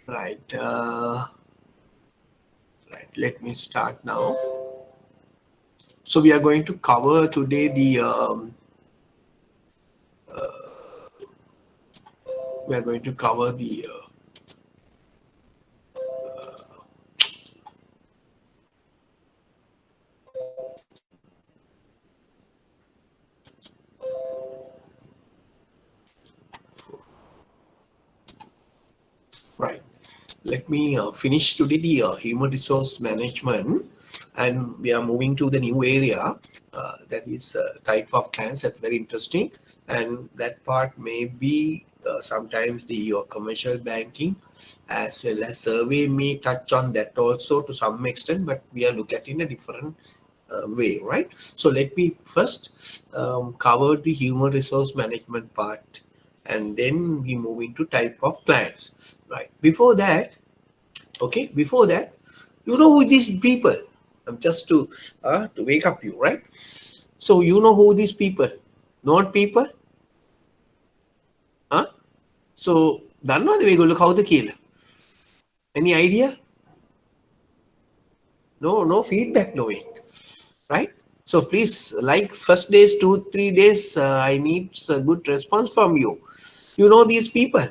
Right. Right. Let me start now. So we are going to cover today we are going to cover the right. Let me finish today the human resource management, and we are moving to the new area that is type of plans. That's very interesting, and that part may be sometimes the your commercial banking as well as survey may touch on that also to some extent, but we are looking at in a different way, right? So let me first cover the human resource management part, and then we move into type of plans, right? Before that, okay, before that, you know who these people? I'm just to wake up you, right? So you know who these people? Not people, huh? So දන්නවද මේගොල්ලෝ කවුද කියලා? Any idea? No feedback, no way, right? So please, like first days, 2-3 days, I need a good response from you. You know these people,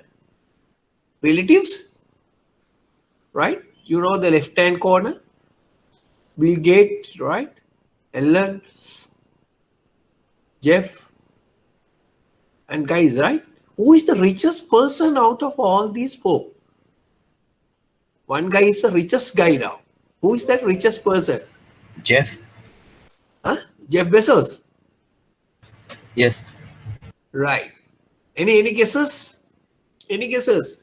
relatives, right? You know the left hand corner, Bill Gates, right? Ellen, Jeff, and guys, right? Who is the richest person out of all these four? One guy is the richest guy now. Who is that richest person? Jeff? Huh? Jeff Bezos. Yes. Right. Any guesses? Any guesses?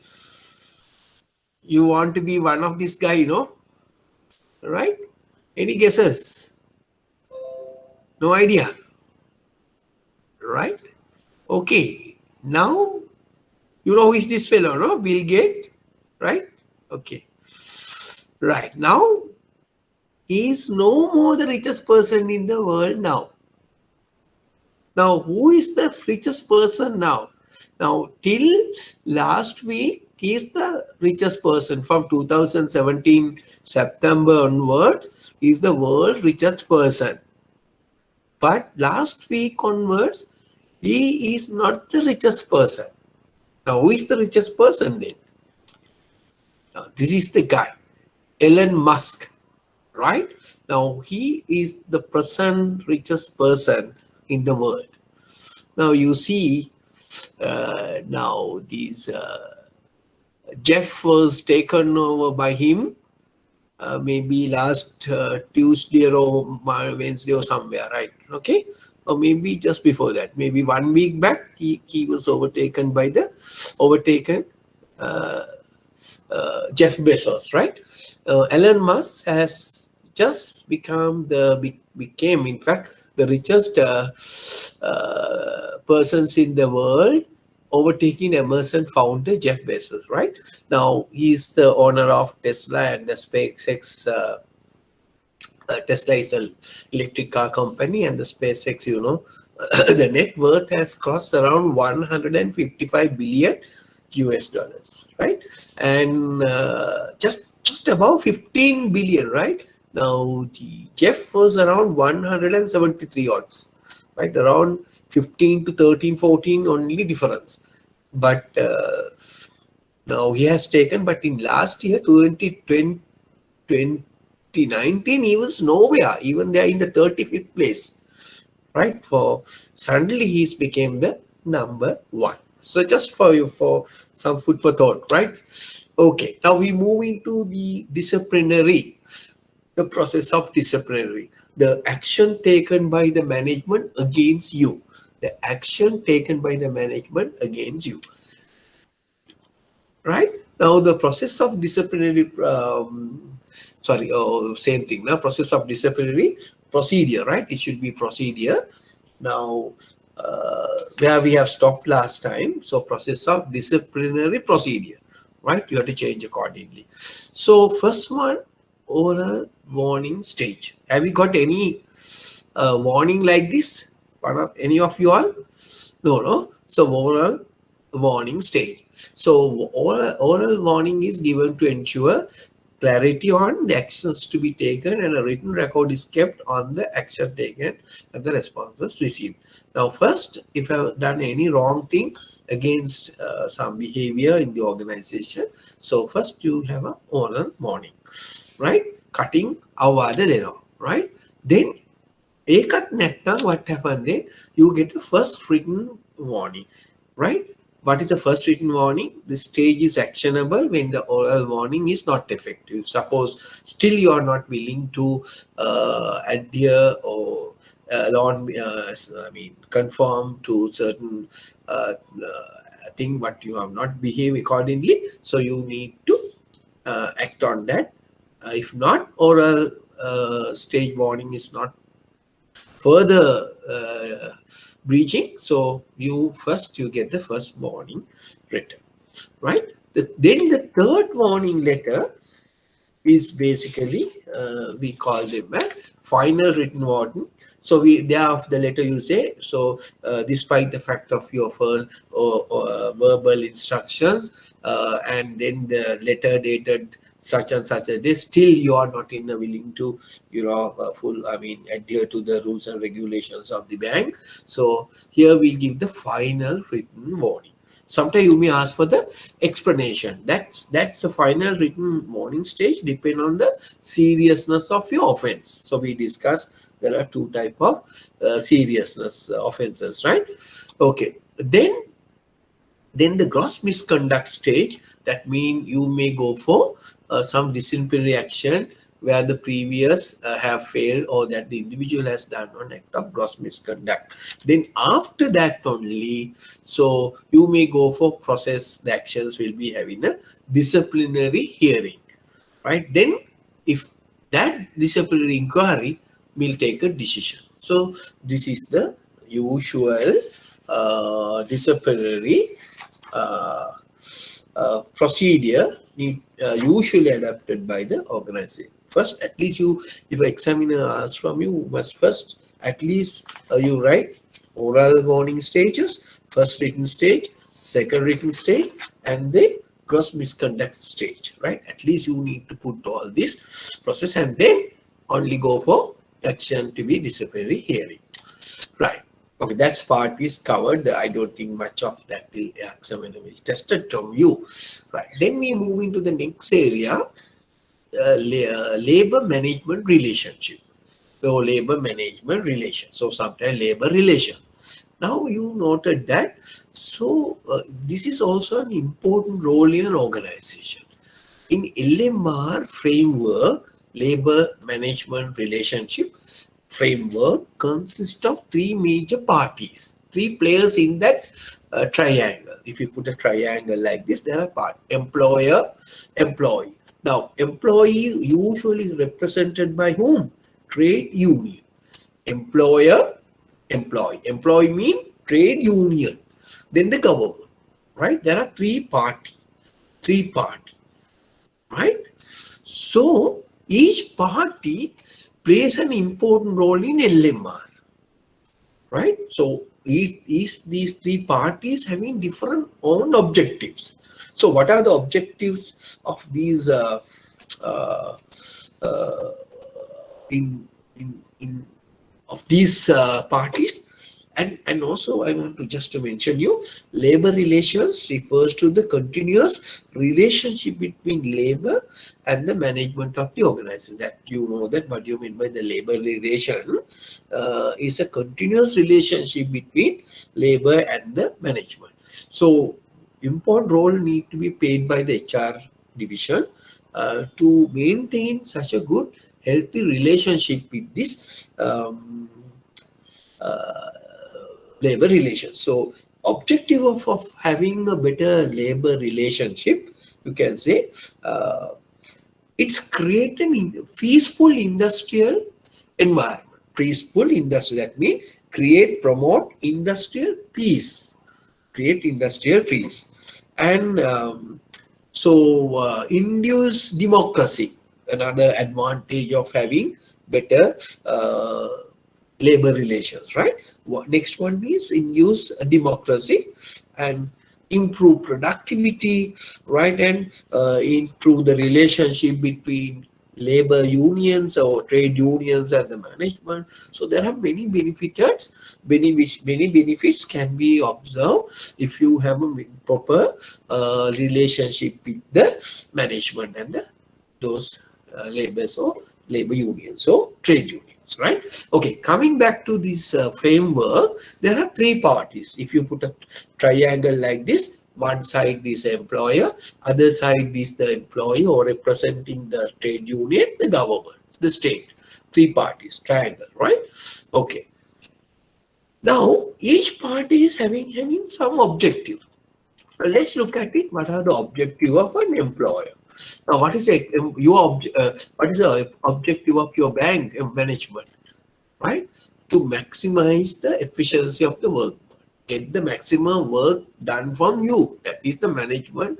You want to be one of this guy, you know? Right? Any guesses? No idea. Right? Okay. Now, you know who is this fellow, no? Bill Gates. Right? Okay. Right. Now, he is no more the richest person in the world now. Now, who is the richest person now? Now, till last week, he is the richest person from 2017 September onwards. He is the world richest person. But last week onwards, he is not the richest person. Now, who is the richest person then? Now, this is the guy, Elon Musk, right? Now, he is the present richest person in the world. Now, you see, now these Jeff was taken over by him maybe last Tuesday or Wednesday or somewhere, right? Okay, or maybe just before that, maybe 1 week back, he was overtaken by the Jeff Bezos, right? Elon Musk has just become became in fact the richest persons in the world, overtaking Emerson founder Jeff Bezos, right? Now he's the owner of Tesla and the SpaceX. Tesla is an electric car company, and the SpaceX, you know, the net worth has crossed around 155 billion US dollars, right? And just above 15 billion, right? Now the Jeff was around 173 odds, right? Around 15 to 13, 14 only difference. But now he has taken, but in last year, 2019, he was nowhere, even there in the 35th place, right? For suddenly he's became the number one. So just for you, for some food for thought, right? Okay, now we move into the disciplinary, the process of disciplinary, the action taken by the management against you, the action taken by the management against you, right? Now the process of disciplinary, same thing, now process of disciplinary procedure, right? It should be procedure. Now, where we have stopped last time, so process of disciplinary procedure, right? You have to change accordingly. So first one, oral warning stage. Have you got any warning like this? Any of you all? No. So oral warning stage. So oral warning is given to ensure clarity on the actions to be taken, and a written record is kept on the action taken and the responses received. Now first, if I've done any wrong thing against some behavior in the organization, so first you have a oral warning, right? Cutting අවවාද දෙනවා, right? Then ඒකත් නැත්නම් what happened then? You get a first written warning, right? What is the first written warning? The stage is actionable when the oral warning is not effective. Suppose still you are not willing to adhere or conform to certain thing, but you have not behaved accordingly. So you need to act on that. If not, oral stage warning is not further breaching, so you get the first warning letter, right? Then the third warning letter is basically we call them as final written warning. So thereafter the letter you say, so despite the fact of your first or verbal instructions, and then the letter dated such and such a day, still you are not willing to adhere to the rules and regulations of the bank. So here we give the final written warning. Sometimes you may ask for the explanation. That's the final written warning stage, depend on the seriousness of your offense. So we discussed there are two type of seriousness offenses, right? Okay, then the gross misconduct stage, that means you may go for some disciplinary action where the previous have failed, or that the individual has done an act of gross misconduct. Then after that only, so you may go for process. The actions will be having a disciplinary hearing, right? Then if that disciplinary inquiry will take a decision. So this is the usual disciplinary procedure usually adopted by the organization. First, at least if an examiner asks from you, must first at least you write oral warning stages, first written stage, second written stage, and the gross misconduct stage, right? At least you need to put all this process, and then only go for action to be disciplinary hearing, right? Okay, that part is covered. I don't think much of that examiner will test it from you, right? Then we move into the next area, labor management relationship. So labor management relation. So sometimes labor relation. Now you noted that. So this is also an important role in an organization. In LMR framework, labor management relationship framework consists of three major parties, three players in that triangle. If you put a triangle like this, there are part employer, employee. Now, employee usually represented by whom? Trade union. Employer, employee. Employee mean trade union. Then the government, right? There are three parties, right? So each party plays an important role in LMR, right? So these three parties having different own objectives. So what are the objectives of these parties? And also I want to just to mention you, labor relations refers to the continuous relationship between labor and the management of the organization. That you know that what you mean by the labor relation is a continuous relationship between labor and the management. So important role need to be played by the HR division to maintain such a good healthy relationship with this labor relations. So objective of having a better labor relationship, you can say it's creating peaceful industrial environment. Peaceful industry, that means promote industrial peace, create industrial peace, and induce democracy. Another advantage of having better labor relations, right? Next one is induce democracy, and improve productivity, right, and improve the relationship between labor unions or trade unions and the management. So there are many benefits. Many benefits can be observed if you have a proper relationship with the management and those labors or labor unions or trade unions, right? Okay, coming back to this framework, there are three parties. If you put a triangle like this, one side is the employer, other side is the employee or representing the trade union, the government, the state. Three parties, triangle, right? Okay. Now, each party is having some objective. Let's look at it. What are the objective of an employer? Now, what is what is the objective of your bank management? Right? To maximize the efficiency of the work, get the maximum work done from you. That is the management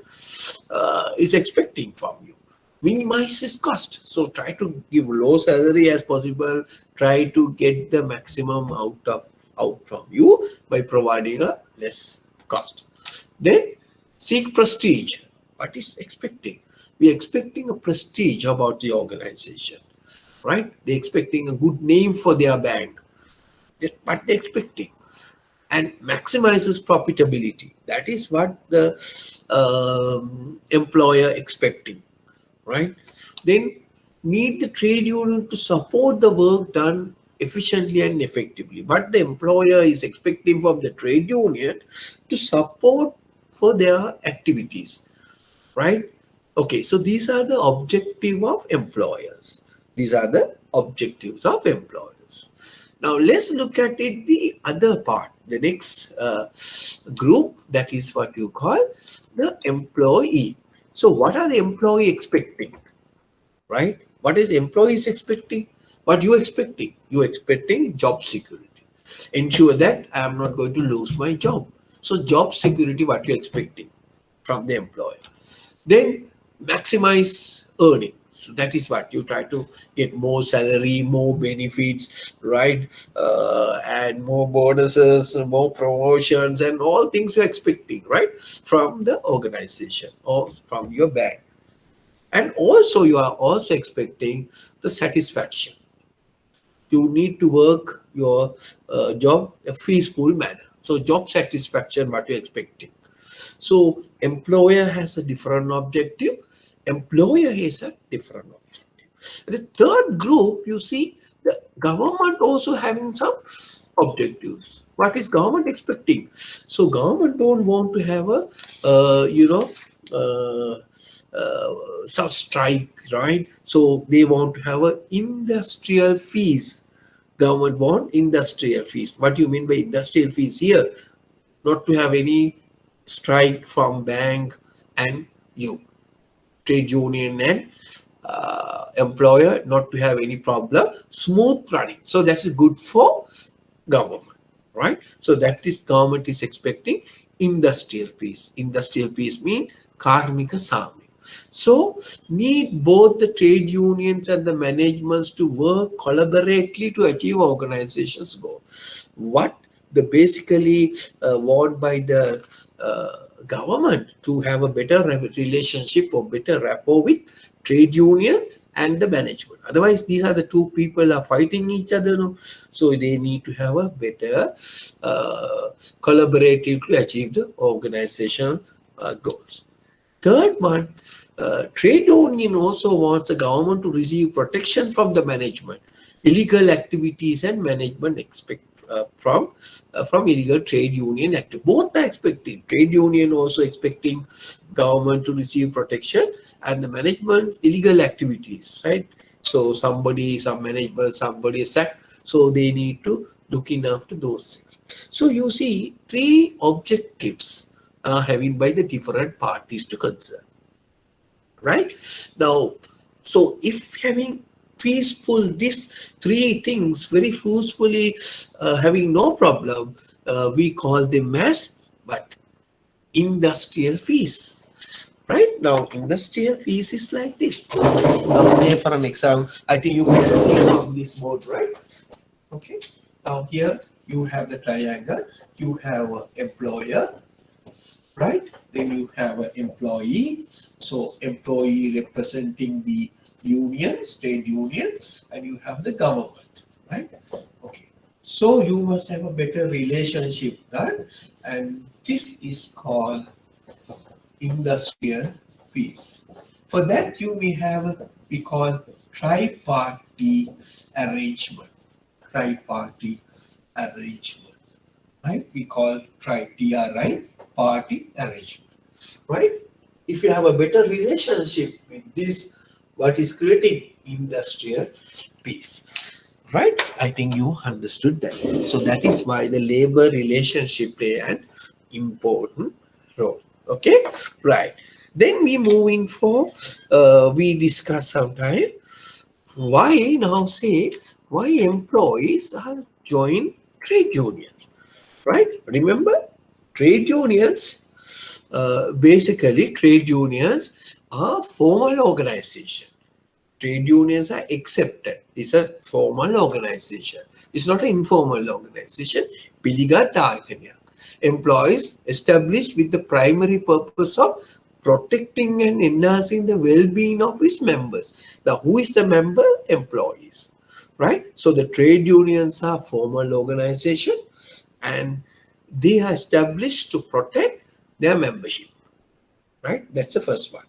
is expecting from you. Minimize this cost. So try to give low salary as possible. Try to get the maximum out from you by providing a less cost. Then seek prestige. What is expecting? We are expecting a prestige about the organization, right? They're expecting a good name for their bank. That's what they're expecting. And maximizes profitability. That is what the employer expecting, right? Then need the trade union to support the work done efficiently and effectively. But the employer is expecting from the trade union to support for their activities, right? Okay, so these are the objective of employers. These are the objectives of employers. Now let's look at it the other part, the next group, that is what you call the employee. So what are the employee expecting, right? What is employees expecting? What you expecting? You expecting job security. Ensure that I am not going to lose my job. So job security, what you expecting from the employer. Then maximize earning. So that is what you try to get more salary, more benefits, right? And more bonuses, more promotions, and all things you're expecting, right? From the organization or from your bank. And also you are also expecting the satisfaction. You need to work your job a peaceful manner. So job satisfaction, what you're expecting. So employer has a different objective. Employer has a different objective. The third group, you see, the government also having some objectives. What is government expecting? So government don't want to have a, some strike, right? So they want to have a industrial fees. Government want industrial fees. What do you mean by industrial fees here? Not to have any strike from bank and you, trade union and employer, not to have any problem, smooth running. So that's good for government, right? So that is government is expecting industrial peace. Industrial peace means karmika sami. So need both the trade unions and the managements to work collaboratively to achieve organization's goal. What the basically want by the government to have a better relationship or better rapport with trade union and the management. Otherwise, these are the two people are fighting each other. No? So they need to have a better collaborative to achieve the organization goals. Third one, trade union also wants the government to receive protection from the management, illegal activities and management expect from illegal trade union activity. Both are expecting. Trade union also expecting government to receive protection and the management illegal activities, right? So some management, somebody is sacked. So they need to look in after those things. So you see, three objectives are having by the different parties to concern, right? Now, so if having peaceful, these three things very forcefully having no problem, we call them as but industrial peace, right? Now industrial peace is like this. Now say for an example, I think you can see on this board, right? Okay, now here you have the triangle, you have employer, right? Then you have an employee. So employee representing the union, state union, and you have the government, right? Okay. So you must have a better relationship that, and this is called industrial peace. For that, you may have a, we call tri-party arrangement. Tri-party arrangement, right? We call tri party arrangement, right? If you have a better relationship with this, what is creating industrial peace, right? I think you understood that. So that is why the labor relationship play an important role. Okay, right. Then we move in for we discuss sometime why now say why employees are join trade unions, right? Remember, trade unions basically trade unions are formal organization. Trade unions are accepted. It's a formal organization. It's not an informal organization. Piligata employees established with the primary purpose of protecting and enhancing the well-being of its members. Now, who is the member? Employees, right? So the trade unions are formal organization and they are established to protect their membership, right? That's the first one.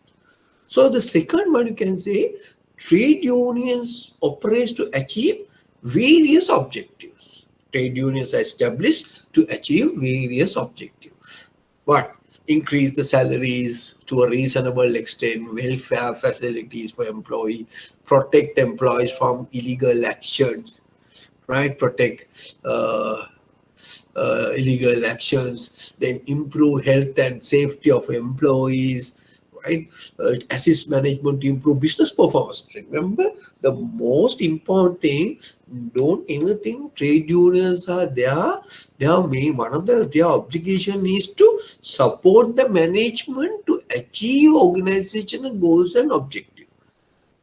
So the second one, you can say trade unions operate to achieve various objectives. Trade unions are established to achieve various objectives. What? Increase the salaries to a reasonable extent, welfare facilities for employees, protect employees from illegal actions, right? Protect illegal actions, then improve health and safety of employees, right? Assist management to improve business performance. Remember, the most important thing, don't anything trade unions are there. Their main one of their obligation is to support the management to achieve organizational goals and objectives.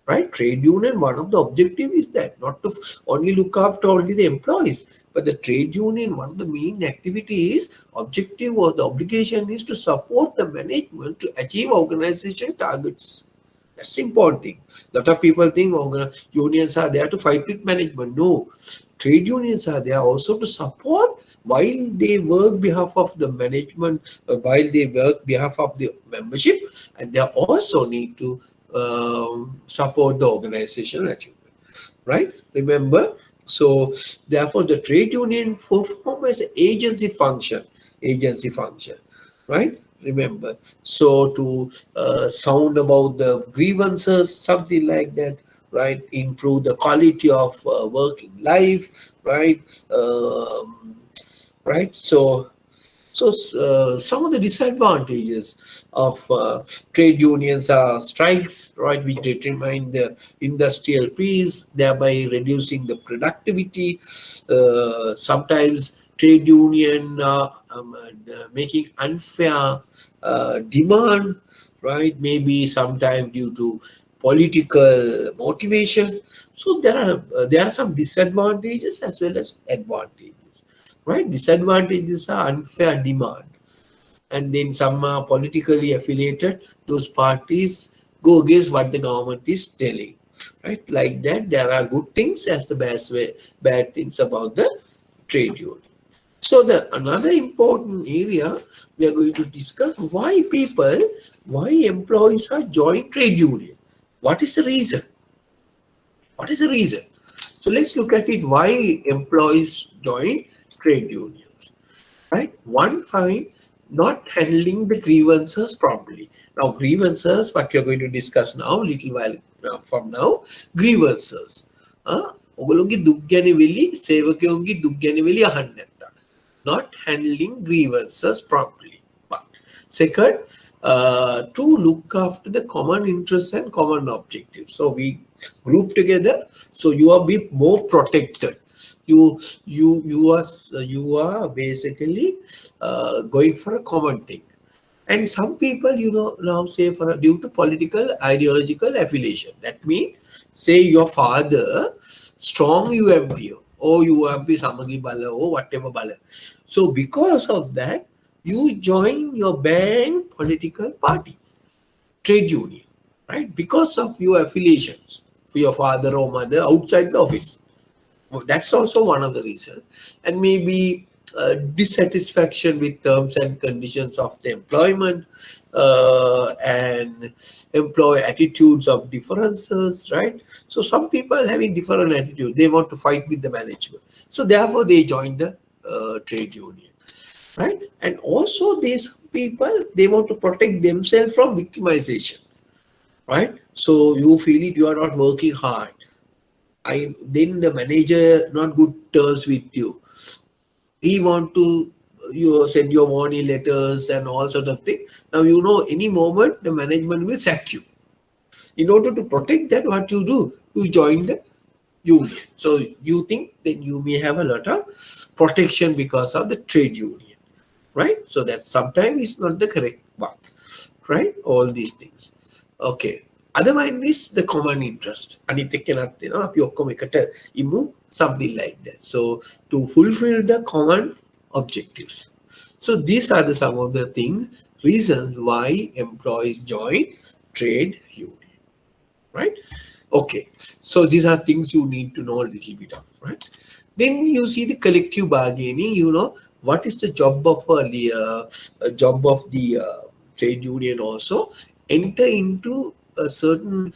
Right? Trade union, one of the objective is that not to only look after only the employees, but the trade union, one of the main activity is objective or the obligation is to support the management to achieve organization targets. That's important thing. A lot of people think unions are there to fight with management. No, trade unions are there also to support while they work behalf of the management, while they work behalf of the membership, and they also need to support the organizational achievement, right? Remember, so therefore the trade union perform as an agency function, right? Remember, so to sound about the grievances, something like that, right? Improve the quality of working life, right? Right. So some of the disadvantages of trade unions are strikes, right, which determine the industrial peace, thereby reducing the productivity. Sometimes trade union making unfair demand, right, maybe sometimes due to political motivation. So there are some disadvantages as well as advantages. Right, disadvantages are unfair demand, and then some are politically affiliated. Those parties go against what the government is telling. Right, like that, there are good things as the bad things about the trade union. So the another important area we are going to discuss why employees are join trade union. What is the reason? What is the reason? So let's look at it. Why employees join trade unions? Right? One find not handling the grievances properly. Now grievances, what we are going to discuss now, little while from now, grievances. ඔගොල්ලෝගේ දුක් ගැන වෙලි සේවකයෝගේ දුක් ගැන වෙලි අහන්න නැත්තම්. Not handling grievances properly. But second, to look after the common interests and common objectives. So we group together, so you are be more protected. You are basically going for a common thing. And some people, now say for due to political ideological affiliation. That means, say your father strong UMP or UMP Samagi Bala or whatever Bala. So because of that, You join your bank, political party, trade union, right? Because of your affiliations for your father or mother outside the office. Well, that's also one of the reasons. And maybe dissatisfaction with terms and conditions of the employment, and employee attitudes of differences, right? So some people having different attitudes, they want to fight with the management. So therefore they join the trade union, right? And also these people, they want to protect themselves from victimization, right? So you feel it, you are not working hard. Then the manager not good terms with you. He want to you send your warning letters and all sort of thing. Now you know any moment the management will sack you. In order to protect that, what you do? You join the union. So you think that you may have a lot of protection because of the trade union, right? So that sometimes is not the correct one, right? All these things. Okay. Other one is the common interest. අනිත් එක්කෙනත් වෙනවා අපි ඔක්කොම එකට ඉමු, something like that. So to fulfill the common objectives. So these are the some of the things, reasons why employees join trade union, right? Okay. So these are things you need to know a little bit of, right? Then you see the collective bargaining. You know what is the job of a job of the trade union also enter into a certain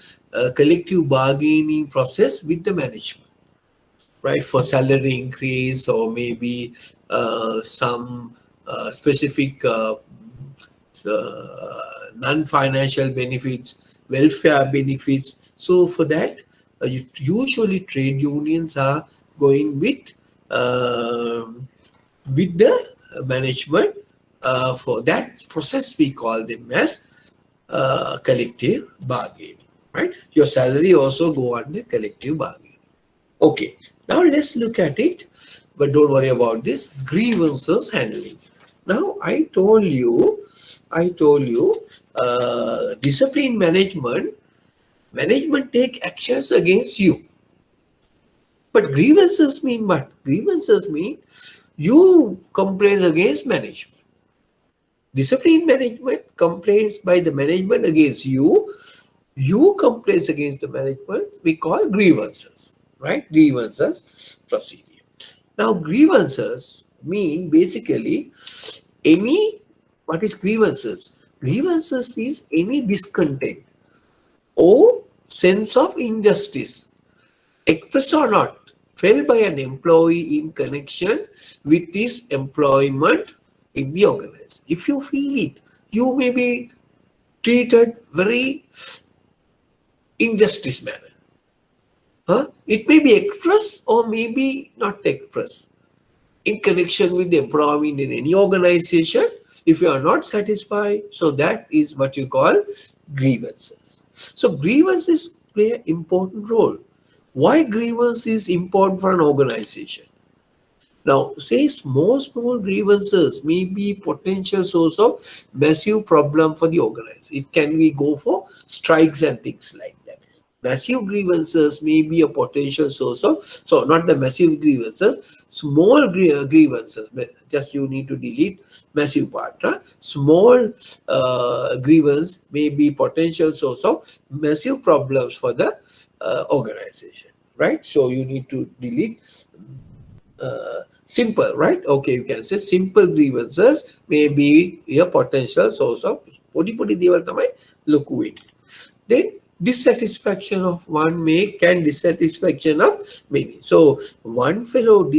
collective bargaining process with the management, right? For salary increase or maybe some specific non-financial benefits, welfare benefits. So for that, usually trade unions are going with the management. For that process, we call them as collective bargaining, right? Your salary also go under collective bargaining. Okay, now let's look at it, but don't worry about this grievances handling. Now I told you, discipline management take actions against you. But grievances mean what? Grievances mean you complain against management. Discipline management complains by the management against you. You complains against the management. We call grievances, right? Grievances procedure. Now grievances mean basically any, what is grievances? Grievances is any discontent or sense of injustice, expressed or not, felt by an employee in connection with his employment in the organization. If you feel it, you may be treated very injustice manner. It may be expressed or maybe not expressed in connection with the employment in any organization. If you are not satisfied, so that is what you call grievances. So grievances play an important role. Why grievance is important for an organization? Now, say small grievances may be potential source of massive problem for the organization. It can be go for strikes and things like that. Massive grievances may be a potential source of, so not the massive grievances, small grievances, just you need to delete massive part. Small grievance may be potential source of massive problems for the organization, right? So you need to delete simple, right? Okay, you can say simple grievances may be a potential source of podi දේවල් තමයි ලොකු වෙන්නේ. Then dissatisfaction of one can dissatisfaction of many. So one fellow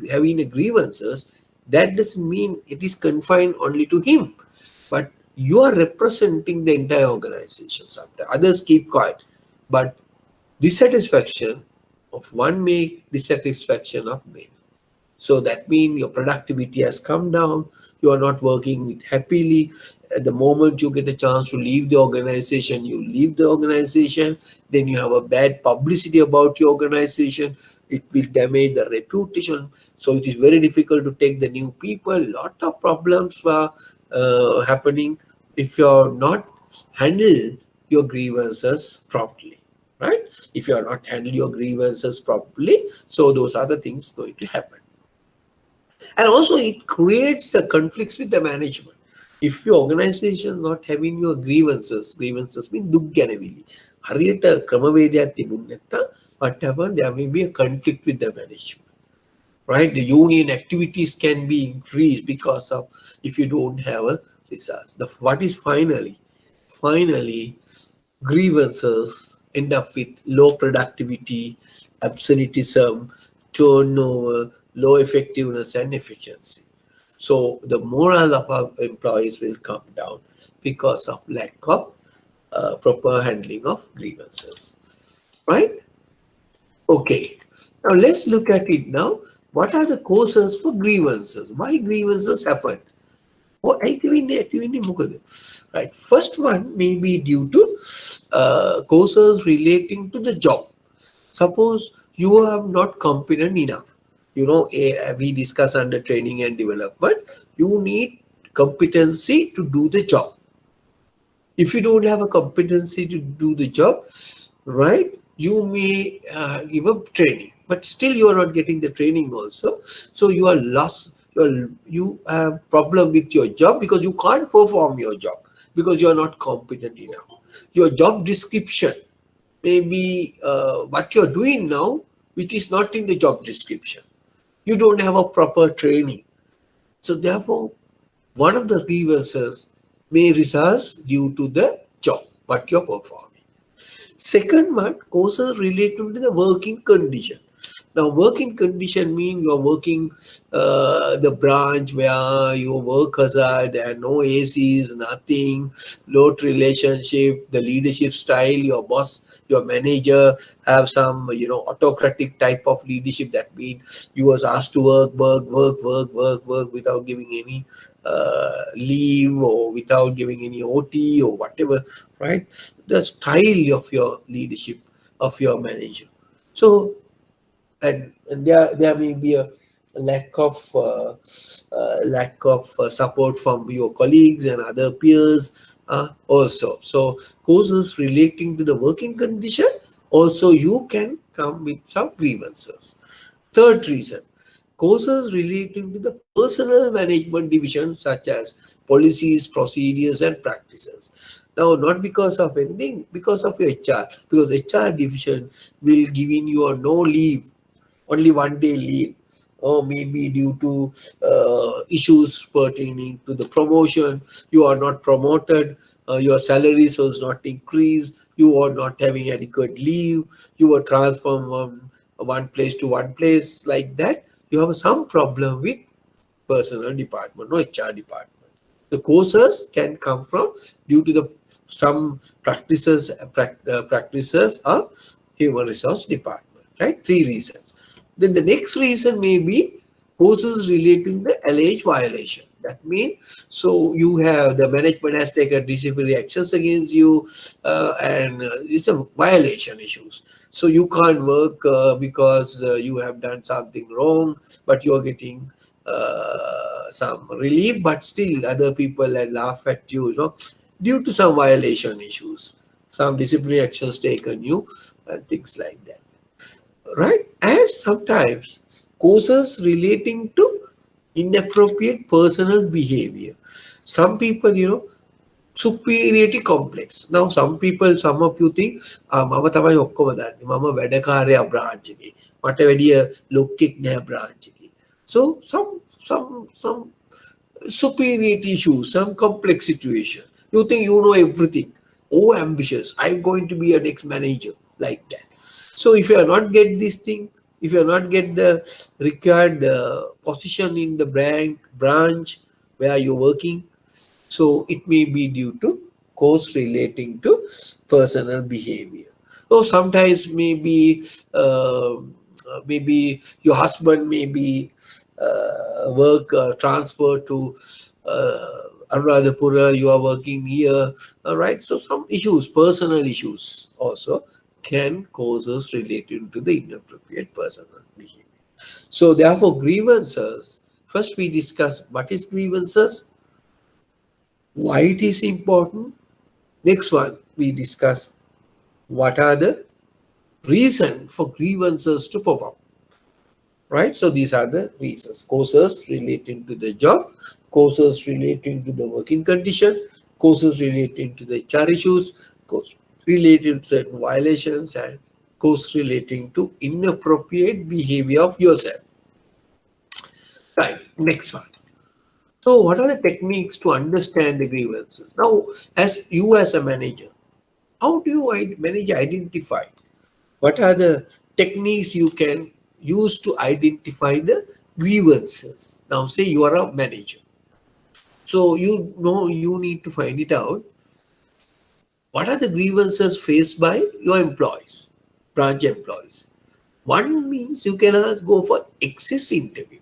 having a grievances, that doesn't mean it is confined only to him, but you are representing the entire organization. Sometimes others keep quiet, but dissatisfaction of one dissatisfaction of many. So that means your productivity has come down. You are not working happily. At the moment you get a chance to leave the organization, you leave the organization. Then you have a bad publicity about your organization. It will damage the reputation. So it is very difficult to take the new people. Lot of problems are happening if you are not handle your grievances properly, right? If you are not handle your grievances properly, so those are the things going to happen. And also it creates the conflicts with the management. If your organization is not having your grievances mean දුක් ගැනවිලි. හරියට ක්‍රමවේදයක් තිබුණ නැත්නම් what happen, there may be a conflict with the management. Right? The union activities can be increased because of if you don't have a results. What is finally grievances end up with low productivity, absenteeism, turnover, low effectiveness and efficiency. So the morale of our employees will come down because of lack of proper handling of grievances. Right? Okay. Now let's look at it now. What are the causes for grievances? Why grievances happen? Right. First one may be due to causes relating to the job. Suppose you are not competent enough. We discuss under training and development. You need competency to do the job. If you don't have a competency to do the job, right, you may give up training, but still you are not getting the training also. So you are lost. You have problem with your job because you can't perform your job because you are not competent enough. Your job description may be what you're doing now, which is not in the job description. You don't have a proper training. So therefore, one of the grievances may result due to the job, what you're performing. Second one, causes related to the working condition. Now, working condition means you're working the branch where your work hazard and no ACs, nothing, load relationship, the leadership style, your boss, your manager have some, autocratic type of leadership. That means you was asked to work without giving any leave or without giving any OT or whatever, right? The style of your leadership, of your manager. So, and there may be a lack of support from your colleagues and other peers also. So causes relating to the working condition, also you can come with some grievances. Third reason, causes relating to the personal management division such as policies, procedures and practices. Now, not because of anything, because of your HR, because HR division will give in you a no leave, only 1 day leave, or maybe due to issues pertaining to the promotion, you are not promoted, your salaries was not increased, you are not having adequate leave, you were transferred from one place to one place, like that. You have some problem with personal department, no HR department. The causes can come from due to the some practices of human resource department, right? 3 reasons. Then the next reason may be causes relating to alleged violation. That means, so you have the management has taken disciplinary actions against you, and it's a violation issues. So you can't work because you have done something wrong, but you are getting some relief, but still other people laugh at you, due to some violation issues, some disciplinary actions taken you, and things like that. Right? And sometimes causes relating to inappropriate personal behavior. Some people, superiority complex. Now, some of you think, මම තමයි ඔක්කොම දන්නේ. මම වැඩකාරයා branch එකේ. මට වැඩිය ලොක්ෙක් නෑ branch එකේ. So some superiority issues, some complex situation. You think you know everything. Oh, ambitious. I'm going to be a next manager, like that. So if you are not get this thing, if you are not get the required position in the branch where you're working, so it may be due to cause relating to personal behavior. So sometimes maybe your husband may be work transfer to Anuradhapura, you are working here, right? So some issues, personal issues also can cause us related to the inappropriate personal behavior. So therefore grievances, first we discuss what is grievances, why it is important. Next one, we discuss what are the reason for grievances to pop up. right? So these are the reasons. Causes relating to the job, causes relating to the working condition, causes relating to the HR issues, cause related to certain violations, and cause relating to inappropriate behavior of yourself. Right, next one. So what are the techniques to understand the grievances? Now, as a manager, how do you manage identify? What are the techniques you can use to identify the grievances? Now, say you are a manager. So you know you need to find it out. What are the grievances faced by your employees, branch employees? One means you can go for exit interview.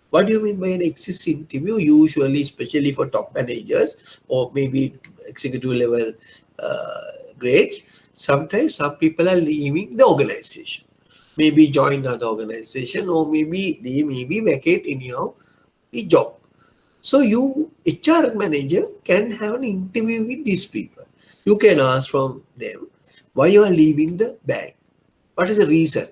What do you mean by an exit interview? Usually, especially for top managers or maybe executive level grades, sometimes some people are leaving the organization, maybe join another organization, or maybe they may be vacate in your job. So you, HR manager, can have an interview with these people. You can ask from them why you are leaving the bank. What is the reason?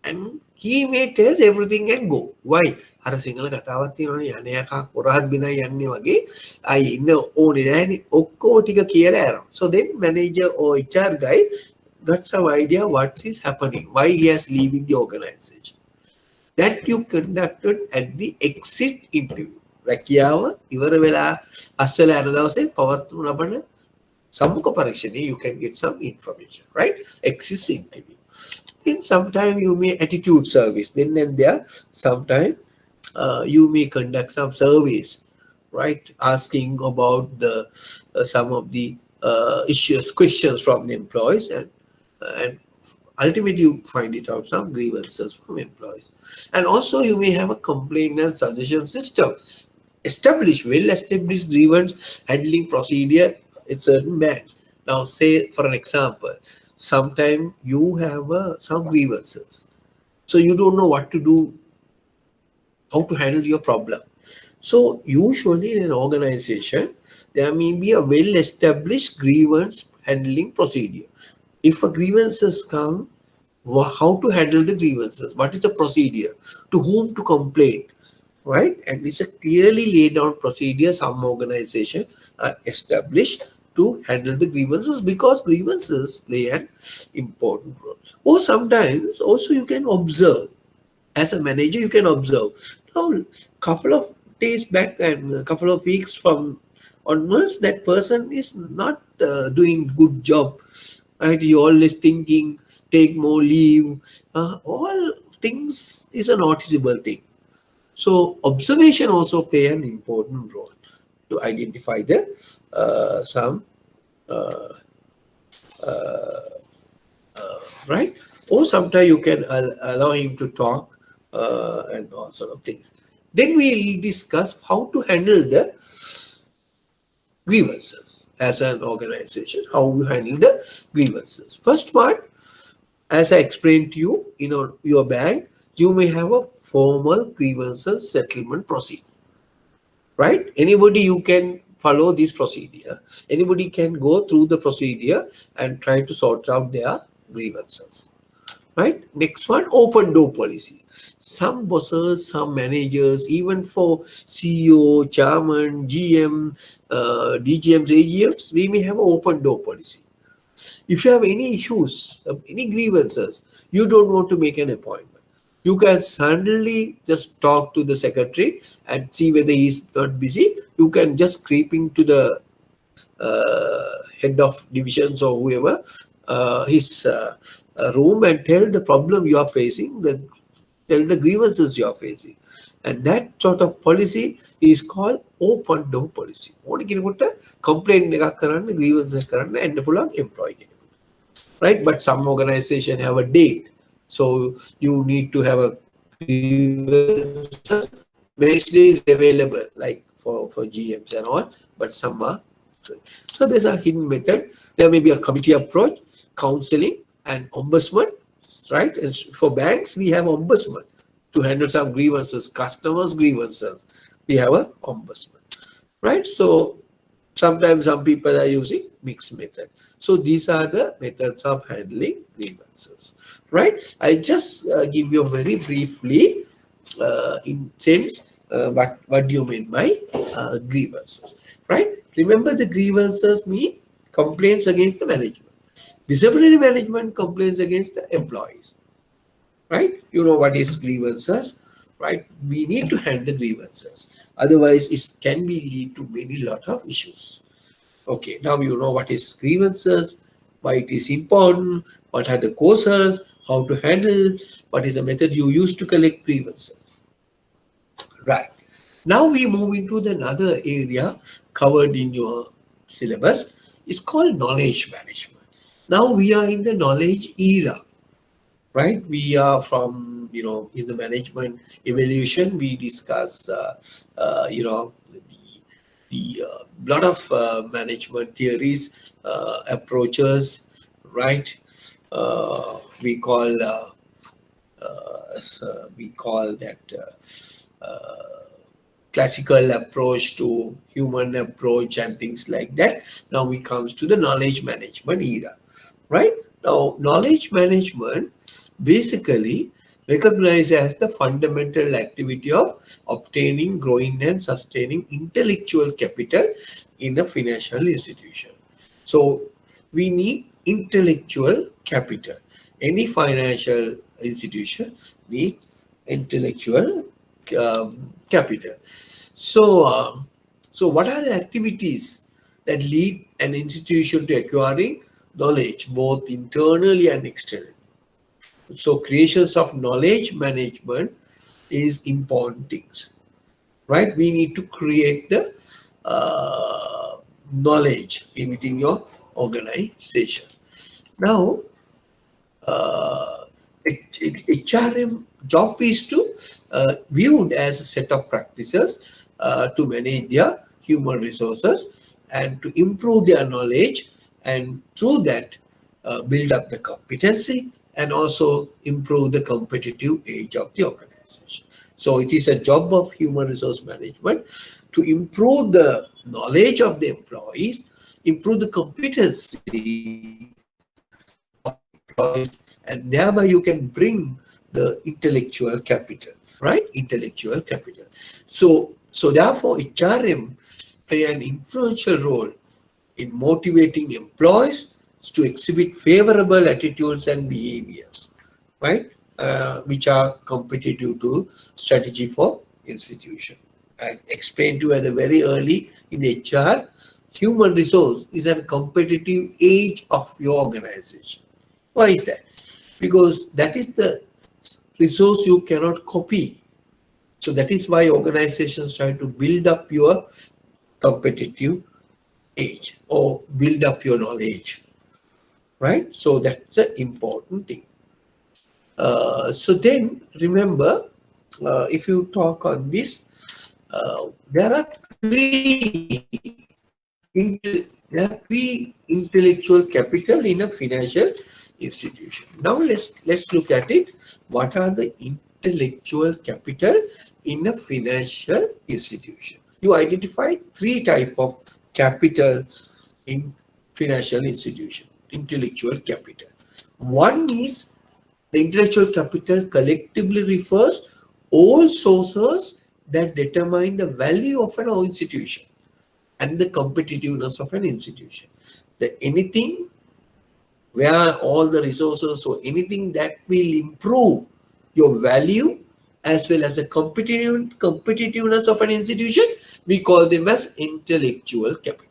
And he may tell everything and go. Why? අර සිංහල කතාවක් තියෙනවනේ යන්නේ යකා කොරහත් බිනයි යන්නේ වගේ අයි ඉන්න ඕනේ නෑනේ ඔක්කොම ටික කියලා යනවා. So then manager or HR guy got some idea what is happening, why he has leaving the organization. That you conducted at the exit interview. රැකියාව ඉවර වෙලා අස්සල යන දවසේ පවත්වනු ලබන සම්මුඛ පරීක්ෂණයේ you can get some information, right? Exit interview. In sometime you may attitude service, then and there sometime you may conduct some surveys, right, asking about the some of the issues, questions from the employees, and ultimately you find it out some grievances from employees. And also you may have a complaint and suggestion system. Well-established grievance handling procedure in certain banks. Now say for an example, sometime you have some grievances, so you don't know what to do, how to handle your problem. So usually in an organization there may be a well-established grievance handling procedure. If a grievances come, how to handle the grievances, what is the procedure, to whom to complain, right? And it's a clearly laid down procedure some organization are established to handle the grievances, because grievances play an important role. Or sometimes also you can observe, as a manager you can observe. Now, couple of days back and a couple of weeks from onwards, that person is not doing good job, right? You always thinking, take more leave, all things is a noticeable thing. So observation also play an important role to identify the right? Or sometimes you can allow him to talk and all sort of things. Then we'll discuss how to handle the grievances as an organization, how you handle the grievances. First part, as I explained to you, your bank, you may have a formal grievances settlement procedure, right? Anybody you can follow this procedure. Anybody can go through the procedure and try to sort out their grievances, right? Next one, open door policy. Some bosses, some managers, even for CEO, chairman, GM, DGMs, AGMs, we may have an open door policy. If you have any issues, any grievances, you don't want to make an appointment, you can suddenly just talk to the secretary and see whether he's not busy. You can just creep into the head of divisions or whoever, his room, and tell the problem you are facing, tell the grievances you are facing. And that sort of policy is called open door policy. What complaint grievances and employee, right? But some organization have a date. So you need to have a grievances. Wednesday is available, like for GMs and all, but some are. So there's a hidden method. There may be a committee approach, counseling, and ombudsman, right? And for banks, we have ombudsman to handle some grievances, customers' grievances. We have a ombudsman, right? So Sometimes some people are using mixed method. So these are the methods of handling grievances, right? I just give you very briefly in sense what do you mean by grievances, right? Remember, the grievances mean complaints against the management. Disciplinary management complaints against the employees, right? You know what is grievances, right? We need to handle the grievances. Otherwise, it can be lead to many lot of issues. Okay, now you know what is grievances, why it is important, what are the causes, how to handle, what is the method you use to collect grievances. Right. Now we move into the another area covered in your syllabus. It's called knowledge management. Now we are in the knowledge era, right? We are from, in the management evaluation, we discuss, the lot of management theories, approaches, right? We call we call that classical approach to human approach and things like that. Now we comes to the knowledge management era, right? Now knowledge management basically recognized as the fundamental activity of obtaining, growing and sustaining intellectual capital in a financial institution. So we need intellectual capital. Any financial institution need intellectual capital. So what are the activities that lead an institution to acquiring knowledge both internally and externally? So creations of knowledge management is important things, right? We need to create the knowledge within your organization. Now, HRM job is to viewed as a set of practices to manage their human resources and to improve their knowledge, and through that build up the competency and also improve the competitive edge of the organization. So it is a job of human resource management to improve the knowledge of the employees, improve the competency of the employees, and thereby you can bring the intellectual capital, right? Intellectual capital. So therefore HRM play an influential role in motivating employees to exhibit favorable attitudes and behaviors, right? Which are competitive to strategy for institution. I explained to you at the very early in HR, human resource is a competitive edge of your organization. Why is that? Because that is the resource you cannot copy. So that is why organizations try to build up your competitive edge or build up your knowledge, right? So that's an important thing. So then remember, if you talk on this, there are three intellectual capital in a financial institution. Now let's look at it. What are the intellectual capital in a financial institution? You identify three type of capital in financial institution. Intellectual capital. One is the intellectual capital collectively refers all sources that determine the value of an institution and the competitiveness of an institution. Anything where all the resources, so anything that will improve your value as well as the competitiveness of an institution, we call them as intellectual capital.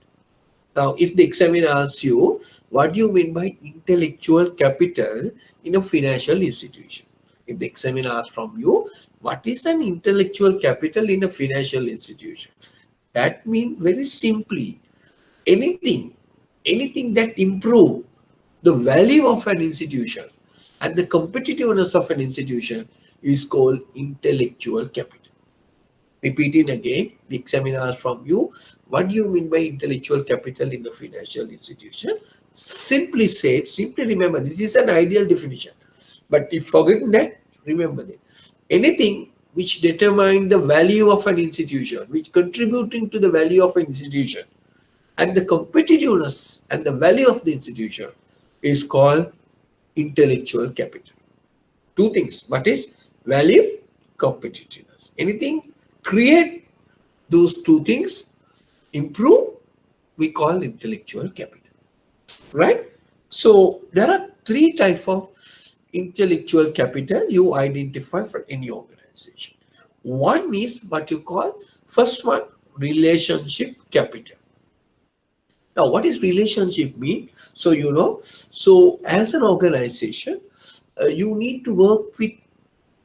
Now, if the examiner asks you, what do you mean by intellectual capital in a financial institution? If the examiner asks from you, what is an intellectual capital in a financial institution? That means very simply, anything that improve the value of an institution and the competitiveness of an institution is called intellectual capital. Repeating again, the examiner asks from you, what do you mean by intellectual capital in the financial institution? Simply say, simply remember, this is an ideal definition. But if forgetting that, remember that anything which determine the value of an institution, which contributing to the value of an institution and the competitiveness and the value of the institution is called intellectual capital. Two things. What is value? Competitiveness. Anything create those two things, improve, we call intellectual capital. Right? So there are three types of intellectual capital you identify for any organization. One is what you call, first one, relationship capital. Now, what is relationship mean? So, so as an organization, you need to work with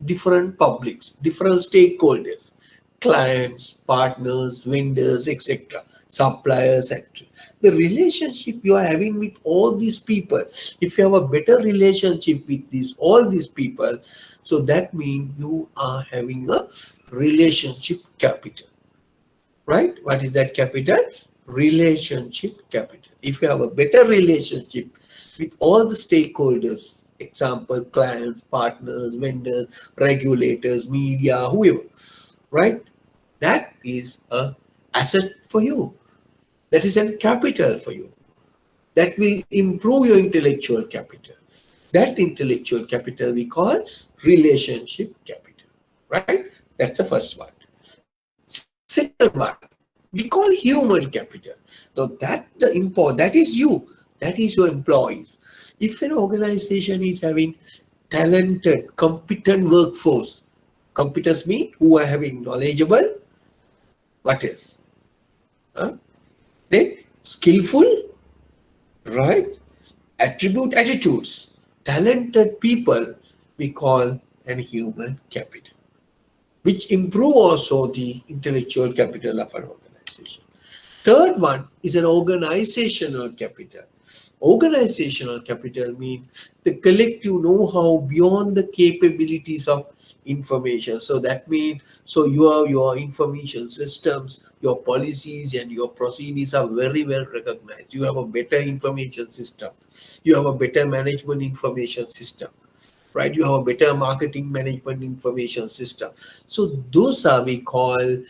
different publics, different stakeholders, clients, partners, vendors, etc., suppliers, etc. The relationship you are having with all these people, if you have a better relationship with all these people, so that means you are having a relationship capital. Right? What is that capital? Relationship capital. If you have a better relationship with all the stakeholders, example, clients, partners, vendors, regulators, media, whoever, right? That is a asset for you. That is a capital for you. That will improve your intellectual capital. That intellectual capital we call relationship capital, right? That's the first one. Second one, we call human capital. Now that is you, that is your employees. If an organization is having talented, competent workforce, competence mean who are having knowledgeable, what is? Then skillful, right? Attribute attitudes, talented people, we call an human capital, which improve also the intellectual capital of an organization. Third one is an organizational capital. Organizational capital means the collective know-how beyond the capabilities of information. So that means, so your information systems, your policies and your procedures are very well recognized. You have a better information system. You have a better management information system. Right? You have a better marketing management information system. So those are we call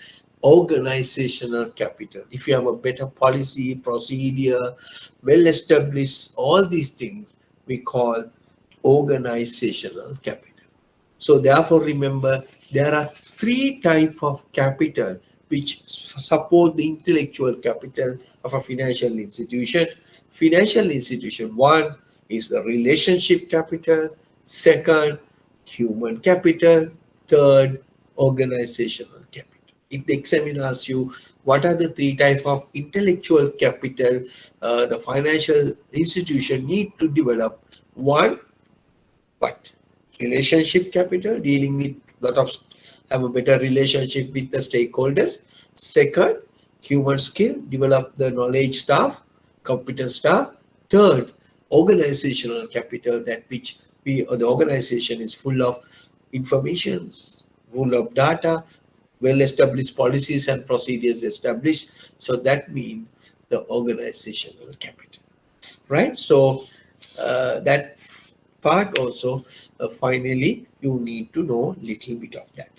organizational capital. If you have a better policy, procedure, well established, all these things we call organizational capital. So therefore remember, there are three types of capital which support the intellectual capital of a financial institution. Financial institution, one is the relationship capital, second, human capital, third, organizational capital. If the examiner asks you what are the three types of intellectual capital the financial institution need to develop, one, what? Relationship capital, dealing with lot of, have a better relationship with the stakeholders. Second, human skill, develop the knowledge staff, competent staff. Third, organizational capital, that which the organization is full of informations, full of data, well-established policies and procedures established. So that means the organizational capital, right? So that part also, finally, you need to know little bit of that.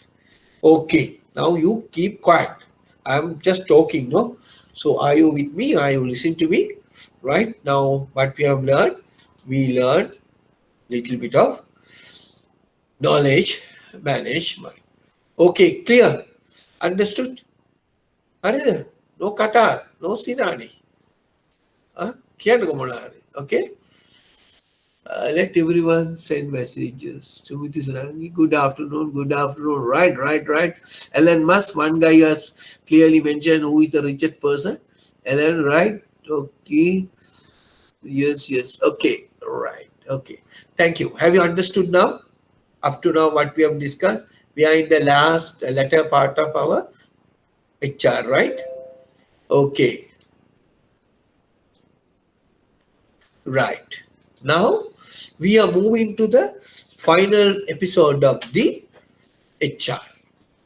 Okay, now you keep quiet. I'm just talking, no? So are you with me? Are you listening to me? Right now, what we have learned, we learned little bit of knowledge management. Okay, clear? Understood? Arida? No kata, no sinani. Okay? Let everyone send messages. Sumiti Sarangi, good afternoon, good afternoon. Right. Elon Musk, one guy has clearly mentioned who is the richest person. Elon, right? Okay. Yes. Okay. Right. Okay. Thank you. Have you understood now? Up to now, what we have discussed? We are in the last latter part of our HR, right? Okay. Right. Now, we are moving to the final episode of the HR.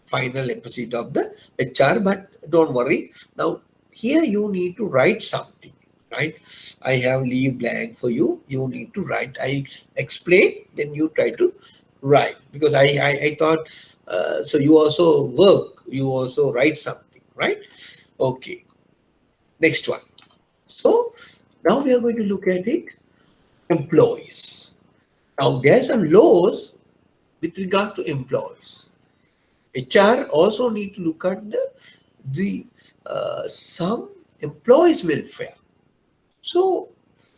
Final episode of the HR, but don't worry. Now, here you need to write something, right? I have leave blank for you. You need to write. I explain, then you try to write. Because I thought, so you also work, you also write something, right? Okay. Next one. So now we are going to look at it, employees. Now there are some laws with regard to employees. HR also need to look at the some employees' welfare. So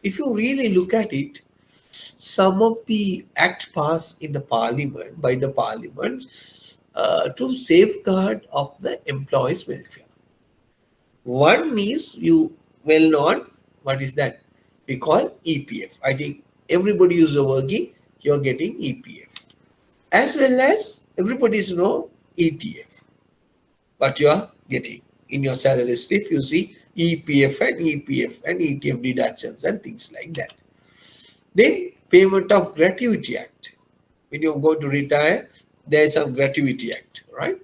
if you really look at it, some of the act passed in the parliament by the parliament to safeguard of the employees' welfare. One is you well known. What is that? We call EPF. I think everybody who's working, you're getting EPF. As well as everybody's know ETF. What you are getting in your salary slip, you see EPF and EPF and ETF deductions and things like that. Then payment of gratuity act. When you go to retire, there is some gratuity act, right?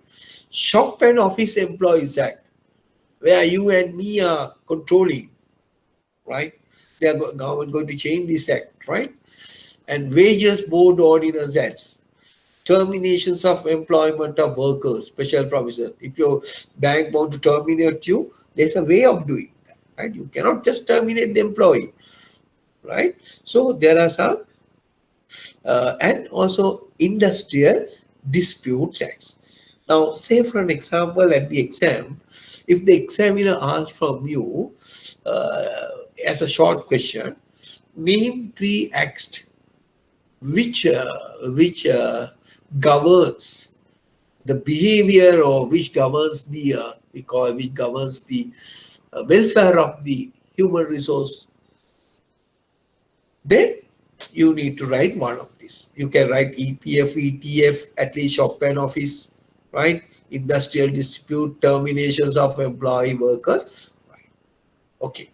Shop and office employees act, where you and me are controlling, right? They are government going to change this act, right? And wages board ordinance acts, terminations of employment of workers, special provision. If your bank want to terminate you, there's a way of doing that, right? You cannot just terminate the employee, right? So there are some, and also industrial disputes acts. Now, say for an example at the exam, if the examiner asks from you as a short question, name 3 acts which governs the behavior or which governs the which governs the welfare of the human resource, then you need to write one of these. You can write EPF, ETF, at least shop and office, right? Industrial dispute, terminations of employee workers. Right. Okay.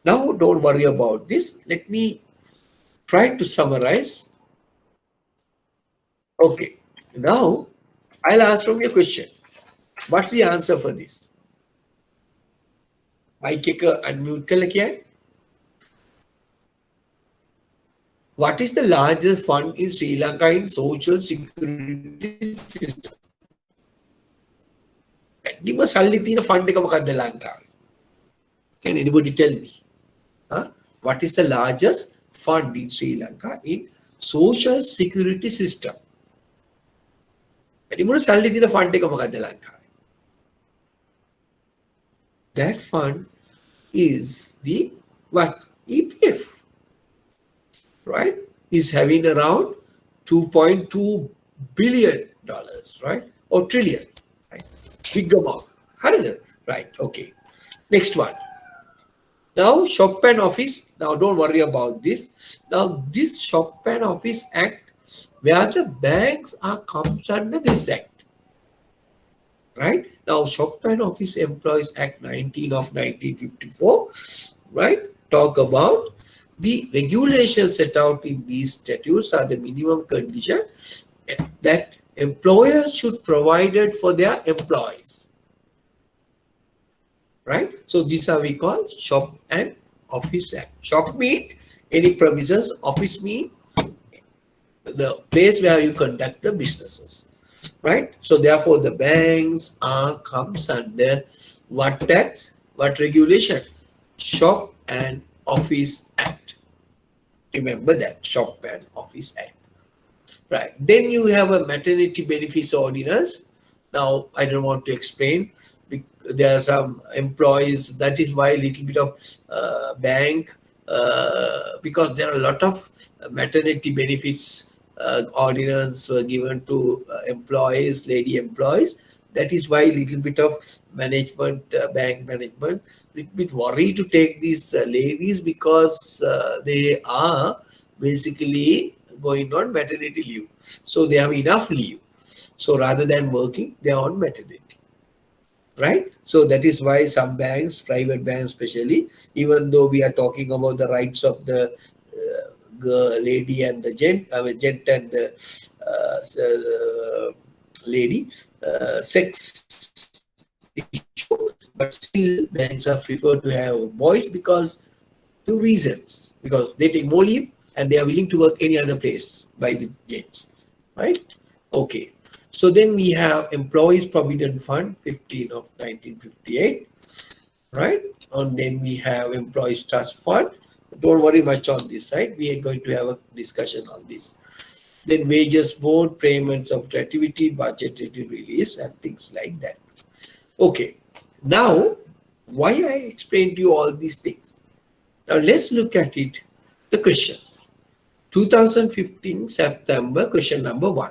Now don't worry about this. Let me try to summarize. Okay. Now I'll ask from your question. What's the answer for this? Mic එක unmute කරලා කියන්න. What is the largest fund in Sri Lanka in social security system? වැඩිම සල්ලි තියෙන fund එක මොකක්ද ලංකාවේ? Can anybody tell me? Huh? What is the largest fund in Sri Lanka in social security system? වැඩිම සල්ලි තියෙන fund එක මොකක්ද ලංකාවේ? That fund is the what? EPF. Right? Is having around $2.2 billion, right? Or trillion, right? Big amount. How is it? Right. Okay. Next one. Now, shop and office. Now, don't worry about this. Now, this shop and office act, where the banks are comes under this act. Right? Now, Shop and Office Employees Act 19 of 1954, right? Talk about the regulations set out in these statutes are the minimum condition that employers should provide it for their employees. Right? So these are we call Shop and Office Act. Shop mean any premises, office mean the place where you conduct the businesses. Right? So therefore the banks comes under what tax, what regulation? Shop and Office Act. Remember that, Shop and Office Act. Right. Then you have a maternity benefits ordinance. Now I don't want to explain. There are some employees, that is why a little bit of bank, because there are a lot of maternity benefits ordinance were given to employees, lady employees. That is why a little bit of management, bank management, little bit worried to take these ladies because they are basically going on maternity leave. So they have enough leave. So rather than working, they are on maternity. Right? So that is why some banks, private banks especially, even though we are talking about the rights of the lady and the gent and the lady, sex issue, but still banks are preferred to have boys because 2 reasons. Because they take more leave and they are willing to work any other place by the gents. Right? Okay. So then we have Employees Provident Fund 15 of 1958. Right? And then we have employees trust fund. Don't worry much on this, right? We are going to have a discussion on this. Then wages board, payments of gratuity, budgetary reliefs, and things like that. Okay. Now, why I explained to you all these things? Now let's look at it. The question. 2015 September, question number 1.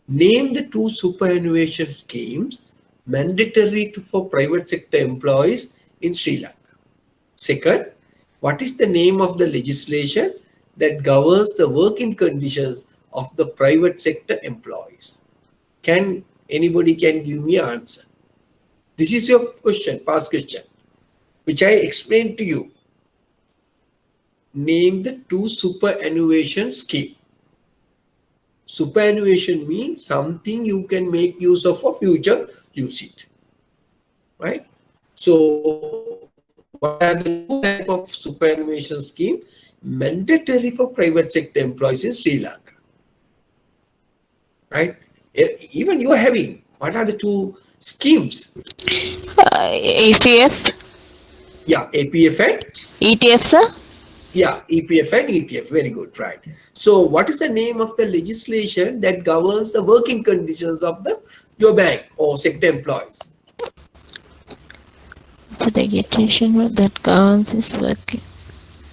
Name the 2 superannuation schemes mandatory for private sector employees in Sri Lanka. Second, what is the name of the legislation that governs the working conditions of the private sector employees? Can anybody give me an answer? This is your question, past question, which I explained to you. Name the 2 superannuation scheme. Superannuation means something you can make use of for future usage, right? So what are the 2 types of superannuation scheme mandatory for private sector employees in Sri Lanka, right? Even you are having, what are the 2 schemes? APF. Yeah, APF and ETF, sir. yeah, EPF and ETF. Very good, right? So what is the name of the legislation that governs the working conditions of your bank or sector employees? The legislation that governs is working.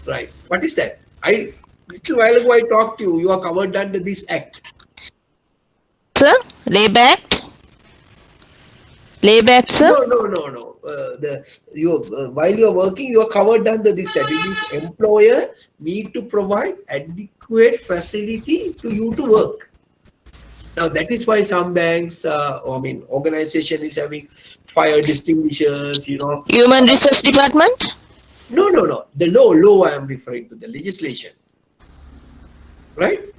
Right. What is that? Little while ago I talked to you. You are covered under this act. Sir, layback. Layback, sir. No. While you are working, you are covered under this act. Employer need to provide adequate facility to you to work. Now that is why some banks, organization is having fire extinguishers, Human Resource Department. No. The law I am referring to, the legislation. Right?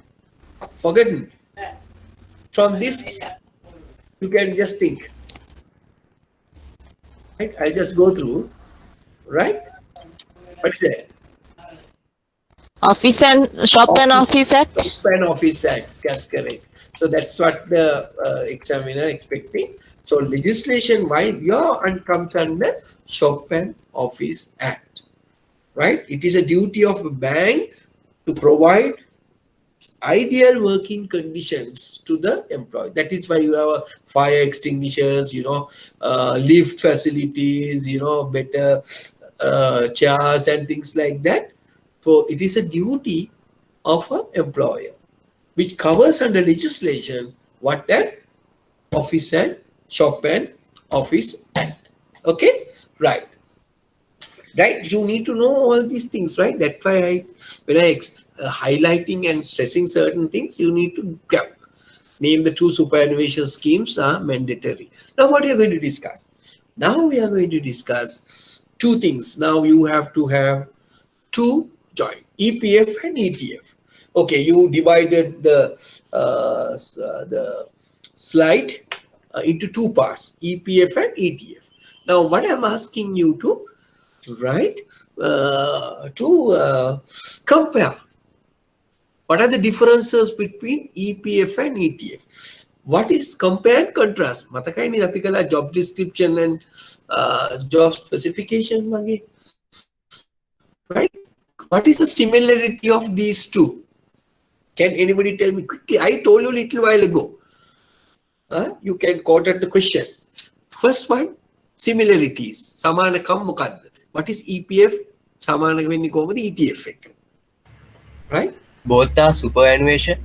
Forgotten. From this, you can just think. Right? I'll just go through. Right? What is that? Office and Shop and Office Act. Shop and Office Act. That's correct. So that's what the examiner expecting. So legislation, why comes under Shop and Office Act, right? It is a duty of a bank to provide ideal working conditions to the employee. That is why you have fire extinguishers, lift facilities, better chairs and things like that. So it is a duty of an employer, which covers under legislation what that Office and Shop and Office Act. Okay, right. You need to know all these things, right? That's why when I highlighting and stressing certain things, you need to name the 2 superannuation schemes are mandatory. Now, what are you going to discuss? Now we are going to discuss 2 things. Now you have to have 2 joint EPF and ETF. Okay, you divided the slide into 2 parts, EPF and ETF. Now, what I'm asking you to write to compare. What are the differences between EPF and ETF? What is compare and contrast? Matakai ni api kala job description and job specification mage, right? What is the similarity of these 2? Can anybody tell me quickly? I told you a little while ago. You can quote at the question. First one, similarities. Samanakam mukad. What is EPF? Samanakam wenni komada ETF ek. Right? Both are superannuation.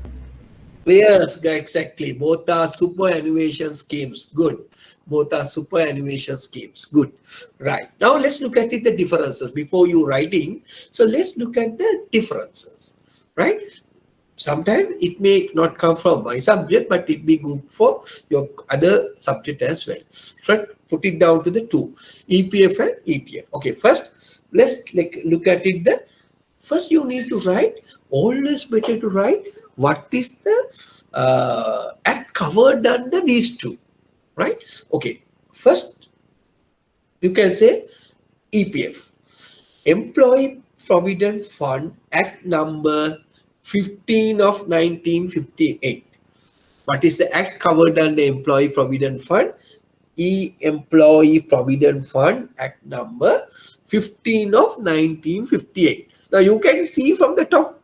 Yes, exactly. Both are superannuation schemes. Good. Both are superannuation schemes. Good. Right. Now let's look at the differences before you writing. So let's look at the differences. Right? Sometimes it may not come from my subject, but it be good for your other subject as well. But put it down to the 2, EPF and ETF. Okay, first let's look at it. First you need to write, always better to write what is the act covered under these 2, right? Okay, first you can say EPF, Employee Provident Fund Act number 15 of 1958. What is the act covered under Employee Provident Fund? Employee Provident Fund Act number 15 of 1958. Now you can see from the top,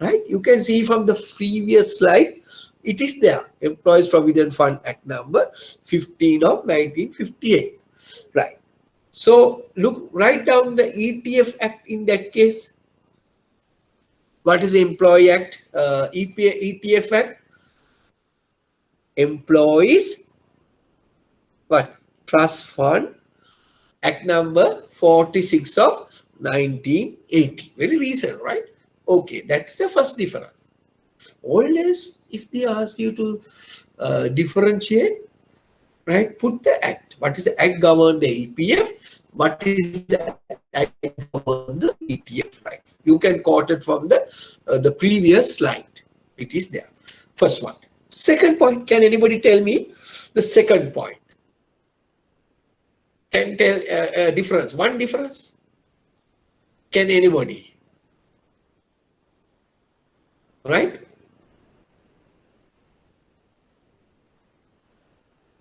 right? You can see from the previous slide, it is there. Employees Provident Fund Act number 15 of 1958. Right. So look, write down the ETF Act in that case. What is the Employee Act? ETF Act? Employees what? Trust Fund Act number 46 of 1980. Very recent, right? Okay, that's the first difference. Always, if they ask you to differentiate, right, put the act. What is the act govern the EPF? What is the act govern the ETF? Right. You can quote it from the previous slide. It is there. First one. Second point. Can anybody tell me the second point? Can tell a difference. One difference. Can anybody? Right?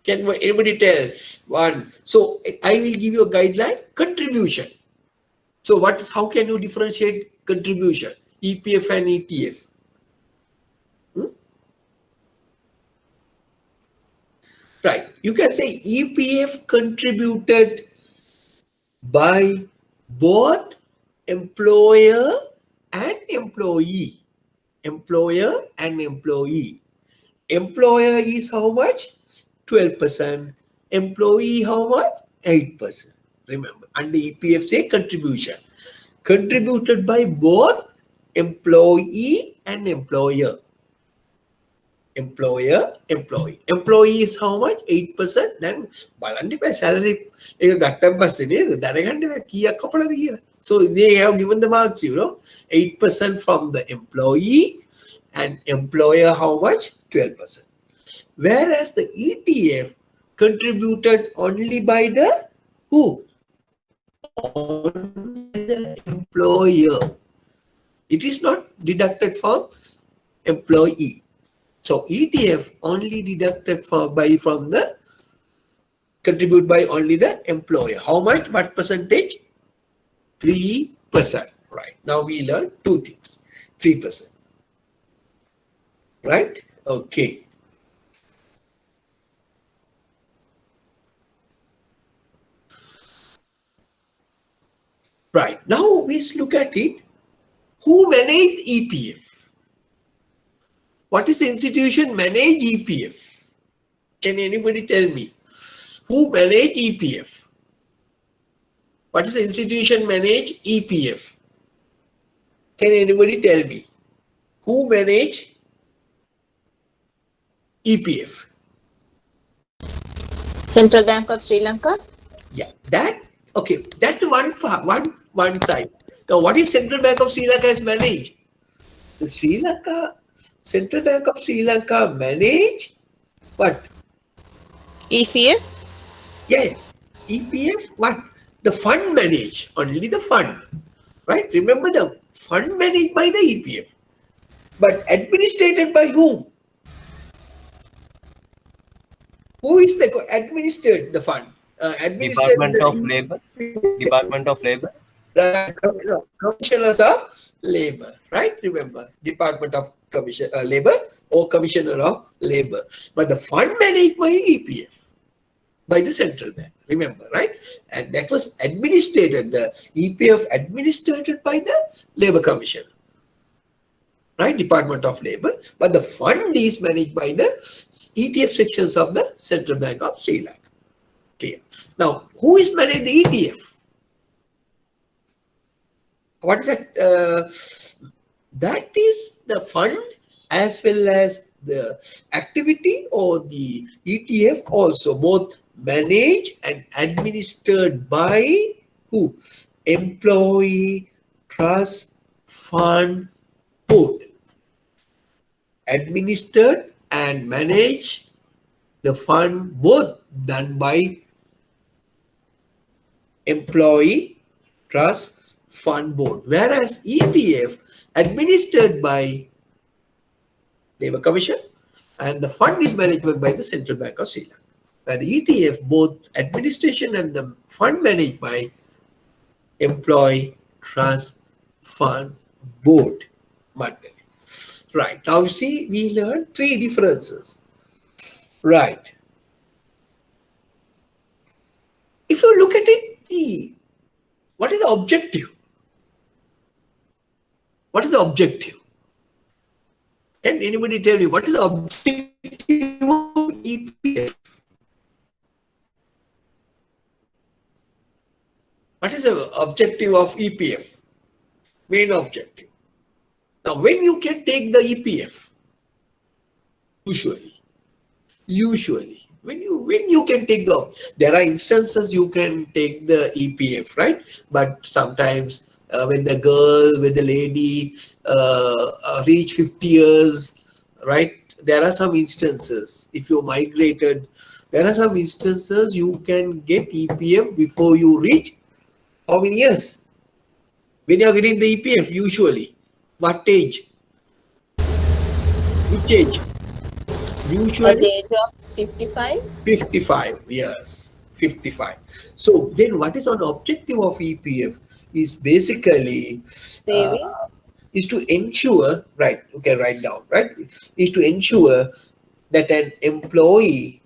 Can anybody tell one? So I will give you a guideline. Contribution. So how can you differentiate contribution? EPF and ETF. Right. You can say EPF contributed by both employer and employee. Employer and employee. Employer is how much? 12%. Employee how much? 8%. Remember, under EPF say contribution. Contributed by both employee and employer. Employer, employee. Employee is how much? 8%. Then salary. So they have given the marks, 8% from the employee and employer how much? 12%. Whereas the ETF contributed only by the who? Only the employer. It is not deducted from employee. So ETF only deducted from the contribute by only the employer. How much? What percentage? 3%. Right. Now we learn two things. 3%. Right? Okay. Right. Now we look at it. Who manage EPF? What is the institution manage EPF? Can anybody tell me? Who manage EPF? What is the institution manage EPF? Can anybody tell me? Who manage EPF? Central Bank of Sri Lanka. Yeah, okay. That's one side. Now, what is Central Bank of Sri Lanka has managed? The Central Bank of Sri Lanka manage what? EPF. Yeah, EPF. What? The fund manage only the fund, right? Remember the fund managed by the EPF, but administered by whom? Who is the administered the fund? Department of Labor. Department of Labor. Commissioners of Labor, right? Remember, Department of Labor or Commissioner of Labor. But the fund managed by EPF, by the central bank. Remember, right? And that was administered, the EPF administered by the Labor Commissioner, right? Department of Labor. But the fund is managed by the ETF sections of the Central Bank of Sri Lanka. Clear. Now, who is managing the ETF? What is that? That is the fund as well as the activity or the ETF also both managed and administered by who? Employee Trust Fund Board. Administered and managed the fund both done by Employee Trust Fund Board, whereas EPF administered by Labor Commission and the fund is managed by the Central Bank of Sri Lanka. By the ETF, both administration and the fund managed by Employee Trust Fund Board. Right. Now you see, we learned three differences. Right. If you look at it, what is the objective? What is the objective? Can anybody tell me what is the objective of EPF? What is the objective of EPF? Main objective. Now, when you can take the EPF, usually, when you can take there are instances you can take the EPF, right? But sometimes when the lady reach 50 years, right? There are some instances, if you migrated, there are some instances you can get EPF before you reach how many years? When you are getting the EPF, usually, what age? Which age? At Usually the age of 55. 55, yes, 55. So then what is an objective of EPF is basically Saving. is to ensure, right, okay, write down, right, is to ensure that an employee,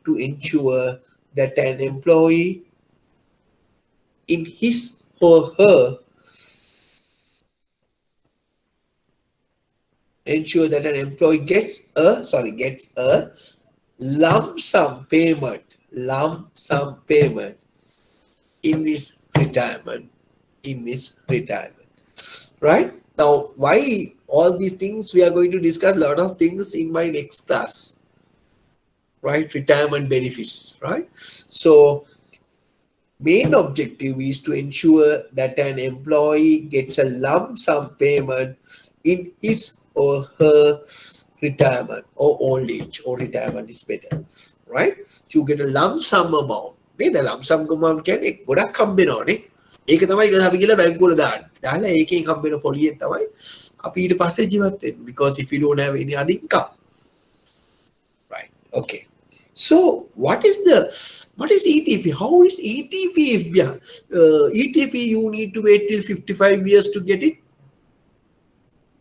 in his or her, ensure that an employee gets a lump sum payment in his retirement, right? Now, why all these things? We are going to discuss a lot of things in my next class, right? Retirement benefits, right? So main objective is to ensure that an employee gets a lump sum payment in his or her retirement or old age, or retirement is better, right? So you get a lump sum amount. The lump sum amount කියන්නේ ගොඩක් හම්බෙනවනේ. ඒක තමයි අපි කියලා බැංකුවල දාන්න. දාලා ඒකෙන් හම්බෙන පොලියෙන් තමයි අපි ඊට පස්සේ ජීවත් වෙන්නේ. Because if you don't have any other income. Right. Okay. So what is ETP? How is ETP? ETP you need to wait till 55 years to get it?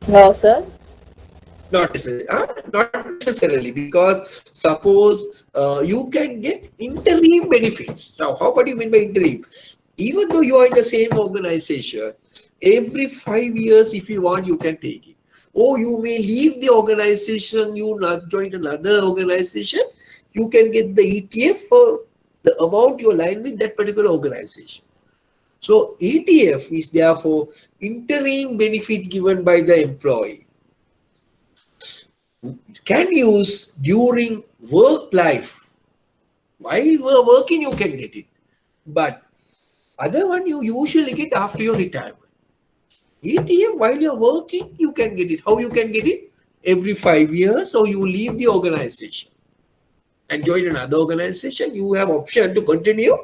No, sir. Not necessarily, because suppose you can get interim benefits. Now, how what do you mean by interim? Even though you are in the same organization, every 5 years, if you want, you can take it. Or you may leave the organization, you not join another organization, you can get the ETF for the amount you align with that particular organization. So ETF is therefore interim benefit given by the employee. Can use during work life. While you are working, you can get it. But other one you usually get after your retirement. ETF, while you are working, you can get it. How you can get it? Every 5 years, so you leave the organization and join another organization. You have option to continue,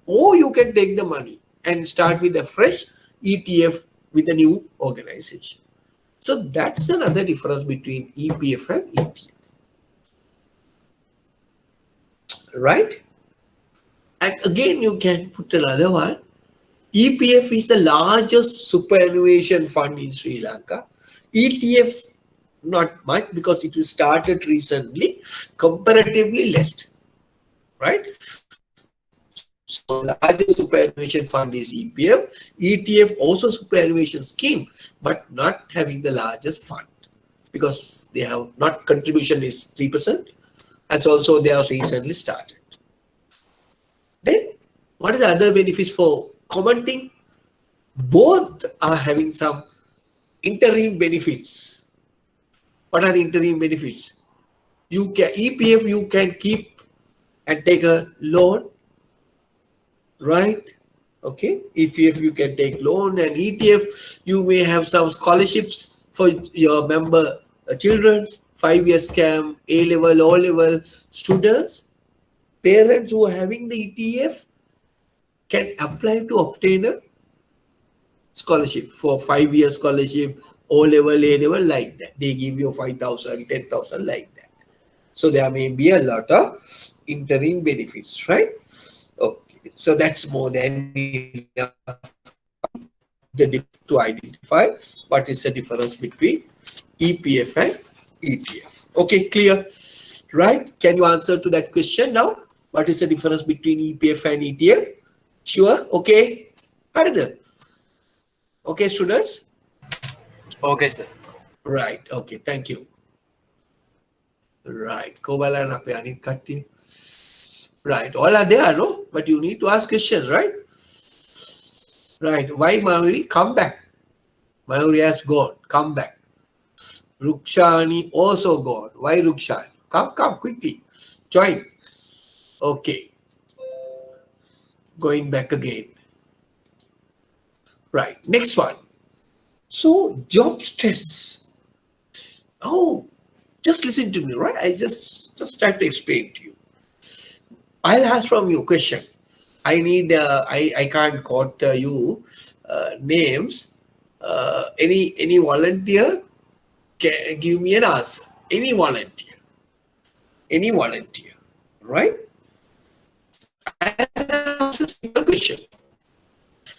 or you can take the money and start with a fresh ETF with a new organization. So that's another difference between EPF and ETF. Right? And again, you can put another one. EPF is the largest superannuation fund in Sri Lanka. ETF, not much, because it was started recently, comparatively less. Right? So largest superannuation fund is EPF. ETF also superannuation scheme, but not having the largest fund, because they have not contribution is 3%, as also they have recently started. Then what is the other benefits for commenting? Both are having some interim benefits. What are the interim benefits? You can EPF, you can keep and take a loan. Right? Okay. EPF, you can take loan, and ETF, you may have some scholarships for your member children's 5-year scam, A-level, O-level students. Parents who are having the ETF can apply to obtain a scholarship for 5-year scholarship, O-level, A-level, like that. They give you 5,000, 10,000, like that. So there may be a lot of interim benefits, right? Okay, so that's more than enough to identify what is the difference between EPF and ETF. Okay, clear? Right? Can you answer to that question now? What is the difference between EPF and ETF? Sure? Okay. Harida? Okay, students? Okay, sir. Right. Okay, thank you. Right. Kobalan ape anik katti. Right. All are there, no? But you need to ask questions, right? Right. Why Mayuri? Come back. Mayuri has gone. Come back. Rukshani also gone. Why Rukshani? Come quickly. Join. Okay. Going back again. Right. Next one. So job stress. Oh, just listen to me, right? I just try to explain to you. I'll ask from you question. I need. I can't quote you names. Any volunteer can give me an answer. Any volunteer. Any volunteer. Right? I'll ask a simple question.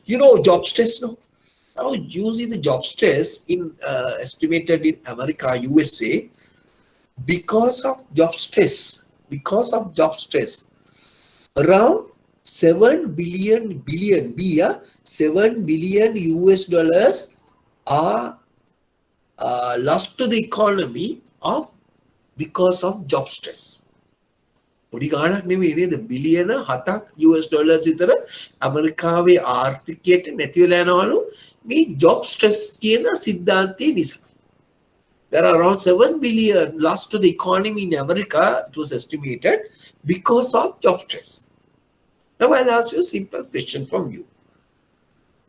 You know job stress, no? Now usually the job stress in estimated in America, USA, because of job stress, around 7 billion US dollars are lost to the economy of because of job stress. පොඩි ගාණක් නෙමෙයි නේද බිලියන 7ක් US dollars විතර ඇමරිකාවේ ආර්ථිකයට නැති වෙලා යනවලු මේ job stress කියන සිද්ධාන්තය නිසා. There are around 7 billion lost to the economy in America, it was estimated, because of job stress. Now I'll ask you a simple question from you.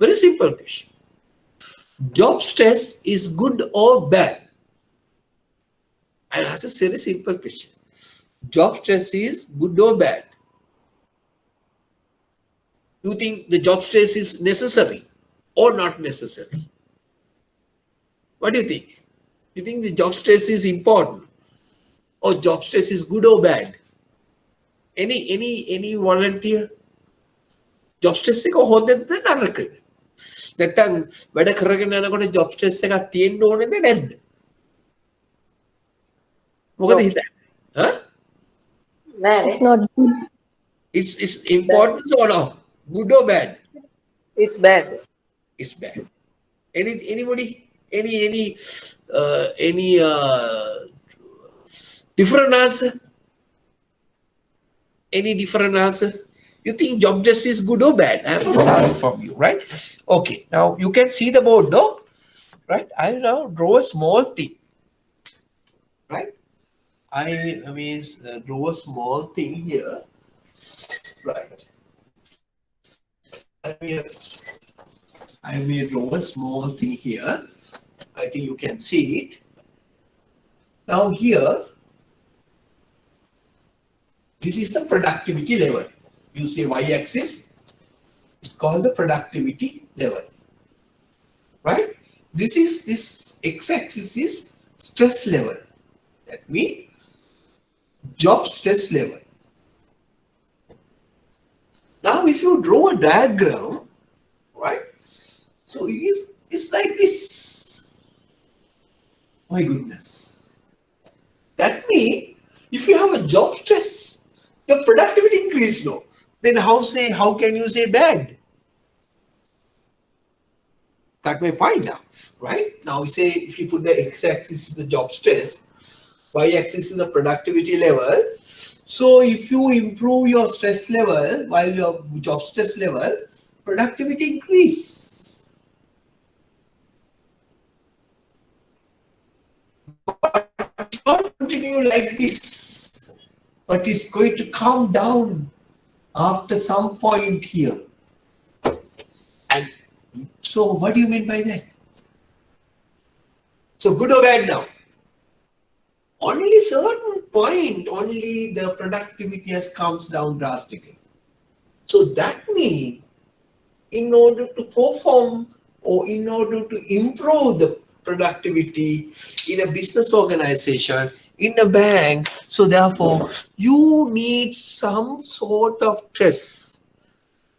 Very simple question. Job stress is good or bad? I'll ask a very simple question. Job stress is good or bad? You think the job stress is necessary or not necessary? What do you think? You think the job stress is important or job stress is good or bad? Any volunteer? Job stress එක හොඳද නරකද? නැත්නම් වැඩ කරගෙන යනකොට job stress එකක් තියෙන්න ඕනේද නැද්ද? මොකද හිතන්නේ? Huh? It's not good. It's important or not? Good or bad? It's bad. It's bad. Anybody? Any different answer? Any different answer? You think job stress is good or bad? I have to ask from you, right? Okay. Now you can see the board, though, right? I'll now draw a small thing, right? I mean, draw a small thing here, right? I may draw a small thing here. I think you can see it. Now here, this is the productivity level. You see y-axis, it's called the productivity level, right? This x-axis is stress level. That means job stress level. Now if you draw a diagram, right? So it's like this. My goodness. That means if you have a job stress, your productivity increase, no? Then how can you say bad? Got my point now, right? Now we say if you put the x-axis is the job stress, y-axis is the productivity level. So if you improve your stress level while your job stress level, productivity increase. But it's not continue like this, but it's going to come down after some point here. And so what do you mean by that? So good or bad now? Only certain point, only the productivity has comes down drastically. So that means in order to perform or in order to improve the productivity in a business organization, in a bank. So therefore, you need some sort of stress.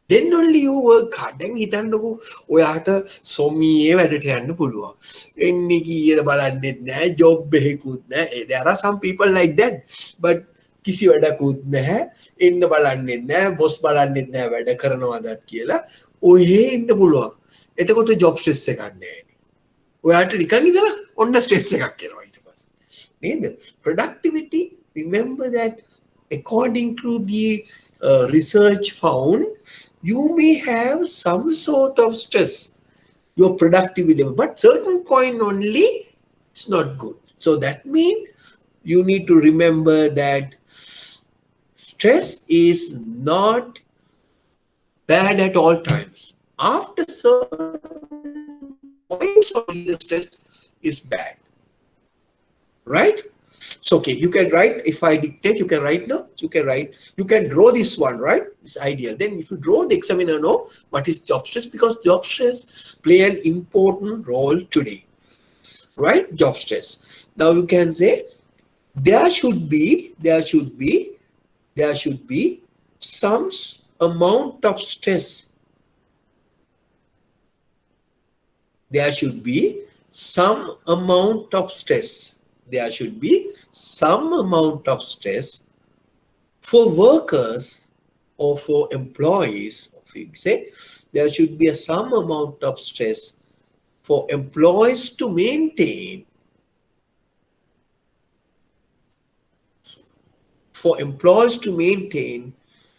Then only you work hard. දැන් හිතන්නකෝ ඔයාට සොමියේ වැඩට යන්න පුළුවන්. එන්නේ කීයද බලන්නෙත් නැහැ, job එකකුත් නැහැ. There are some people like that. But කිසි වැඩකුත් නැහැ. එන්න බලන්නෙත් නැහැ, බොස් බලන්නෙත් නැහැ වැඩ කරනවදත් කියලා. ඔයේ ඉන්න පුළුවන්. එතකොට ජොබ් ස්ට්‍රෙස් එකක් නැහැ. ඔයාට නිකන් ඉඳලා ඔන්න ස්ට්‍රෙස් එකක් එනවා ඊට පස්සේ. නේද? Productivity, remember that according to the research found, you may have some sort of stress, your productivity level, but certain point only it's not good. So that means you need to remember that stress is not bad at all times. After certain points only the stress is bad, right? So okay, you can write, if I dictate, you can write now, you can write, you can draw this one, right? It's ideal. Then if you draw, the examiner know what is job stress, because job stress play an important role today, right? Job stress. Now you can say there should be some amount of stress. There should be some amount of stress. There should be some amount of stress for workers or for employees. If you say there should be some amount of stress for employees to maintain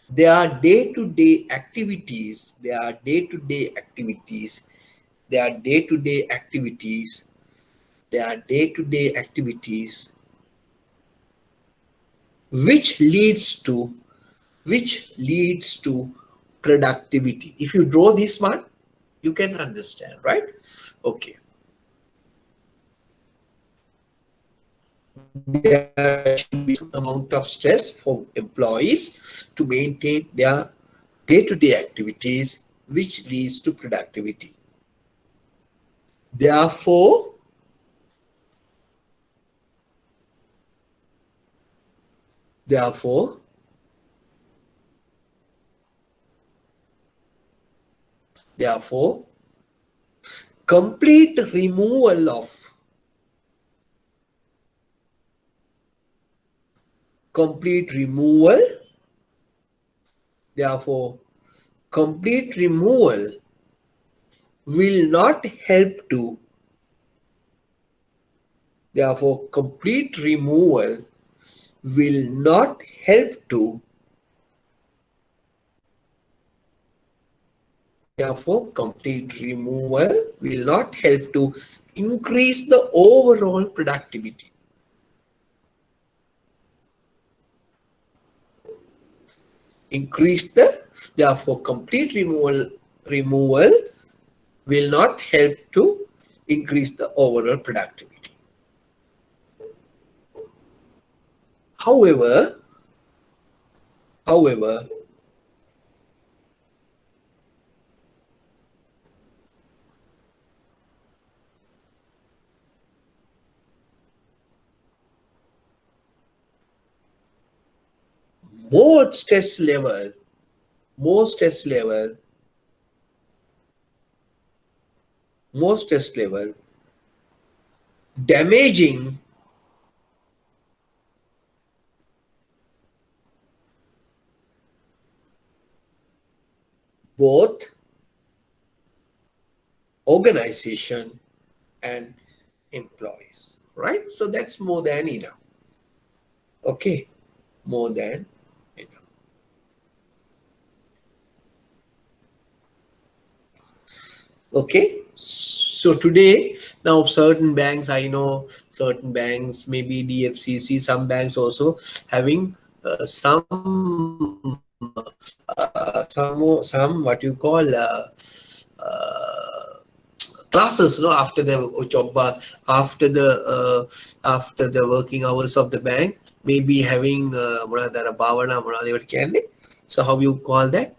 their day-to-day activities, which leads to productivity. If you draw this one, you can understand, right? Okay. There should be some amount of stress for employees to maintain their day-to-day activities, which leads to productivity. Therefore, complete removal of will not help to increase the overall productivity. Therefore, complete removal will not help to increase the overall productivity. However, more stress level damaging both organization and employees, right? So that's more than enough. Okay, more than enough. Okay, so today, now certain banks, I know certain banks, maybe DFCC, some banks also having some what you call classes, no, after the job, after the working hours of the bank, maybe having so how you call that?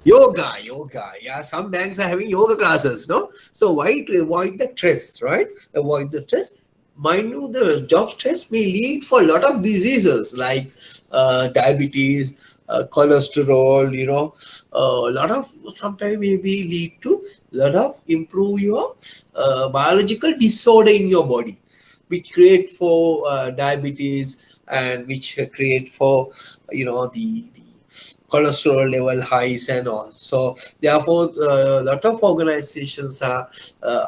Yoga. Yeah, some banks are having yoga classes, no? So why? To avoid the stress, right? Avoid the stress. mind you, the job stress may lead for a lot of diseases like diabetes, cholesterol, a lot of sometimes maybe lead to a lot of improve your biological disorder in your body, which create for diabetes and which create for the cholesterol level highs and all. So therefore, a lot of organizations are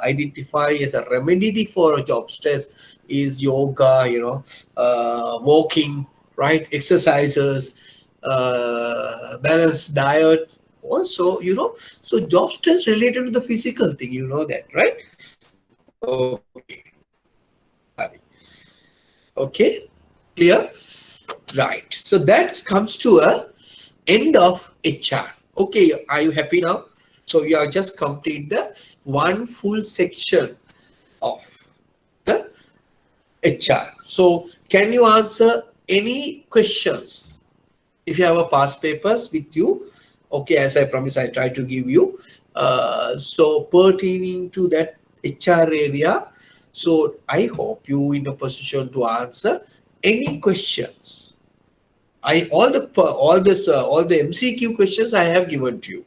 identify as a remedy for job stress is yoga, walking, right, exercises, balanced diet. Also, so job stress related to the physical thing, you know that, right? Okay, got it. Okay, clear? Right. So that comes to a end of HR. Okay, are you happy now? So we have just completed the one full section of the HR. So can you answer any questions? If you have a past papers with you, okay, as I promised, I try to give you. So pertaining to that HR area, so I hope you in a position to answer any questions. All the MCQ questions I have given to you,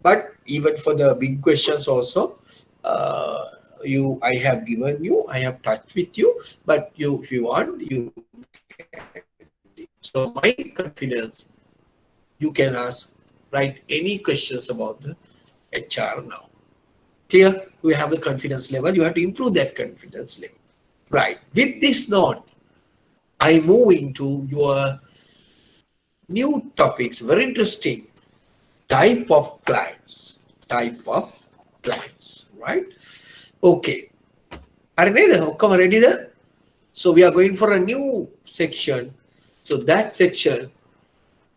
but even for the big questions also, I have given you, I have touched with you, but if you want, you can. So my confidence, you can ask, write any questions about the HR now. Clear? We have the confidence level. You have to improve that confidence level. Right. With this note, I move into your new topics. Very interesting. Type of clients. Type of clients. Right? Okay. Are you ready? Come ready there? So we are going for a new section. So that section,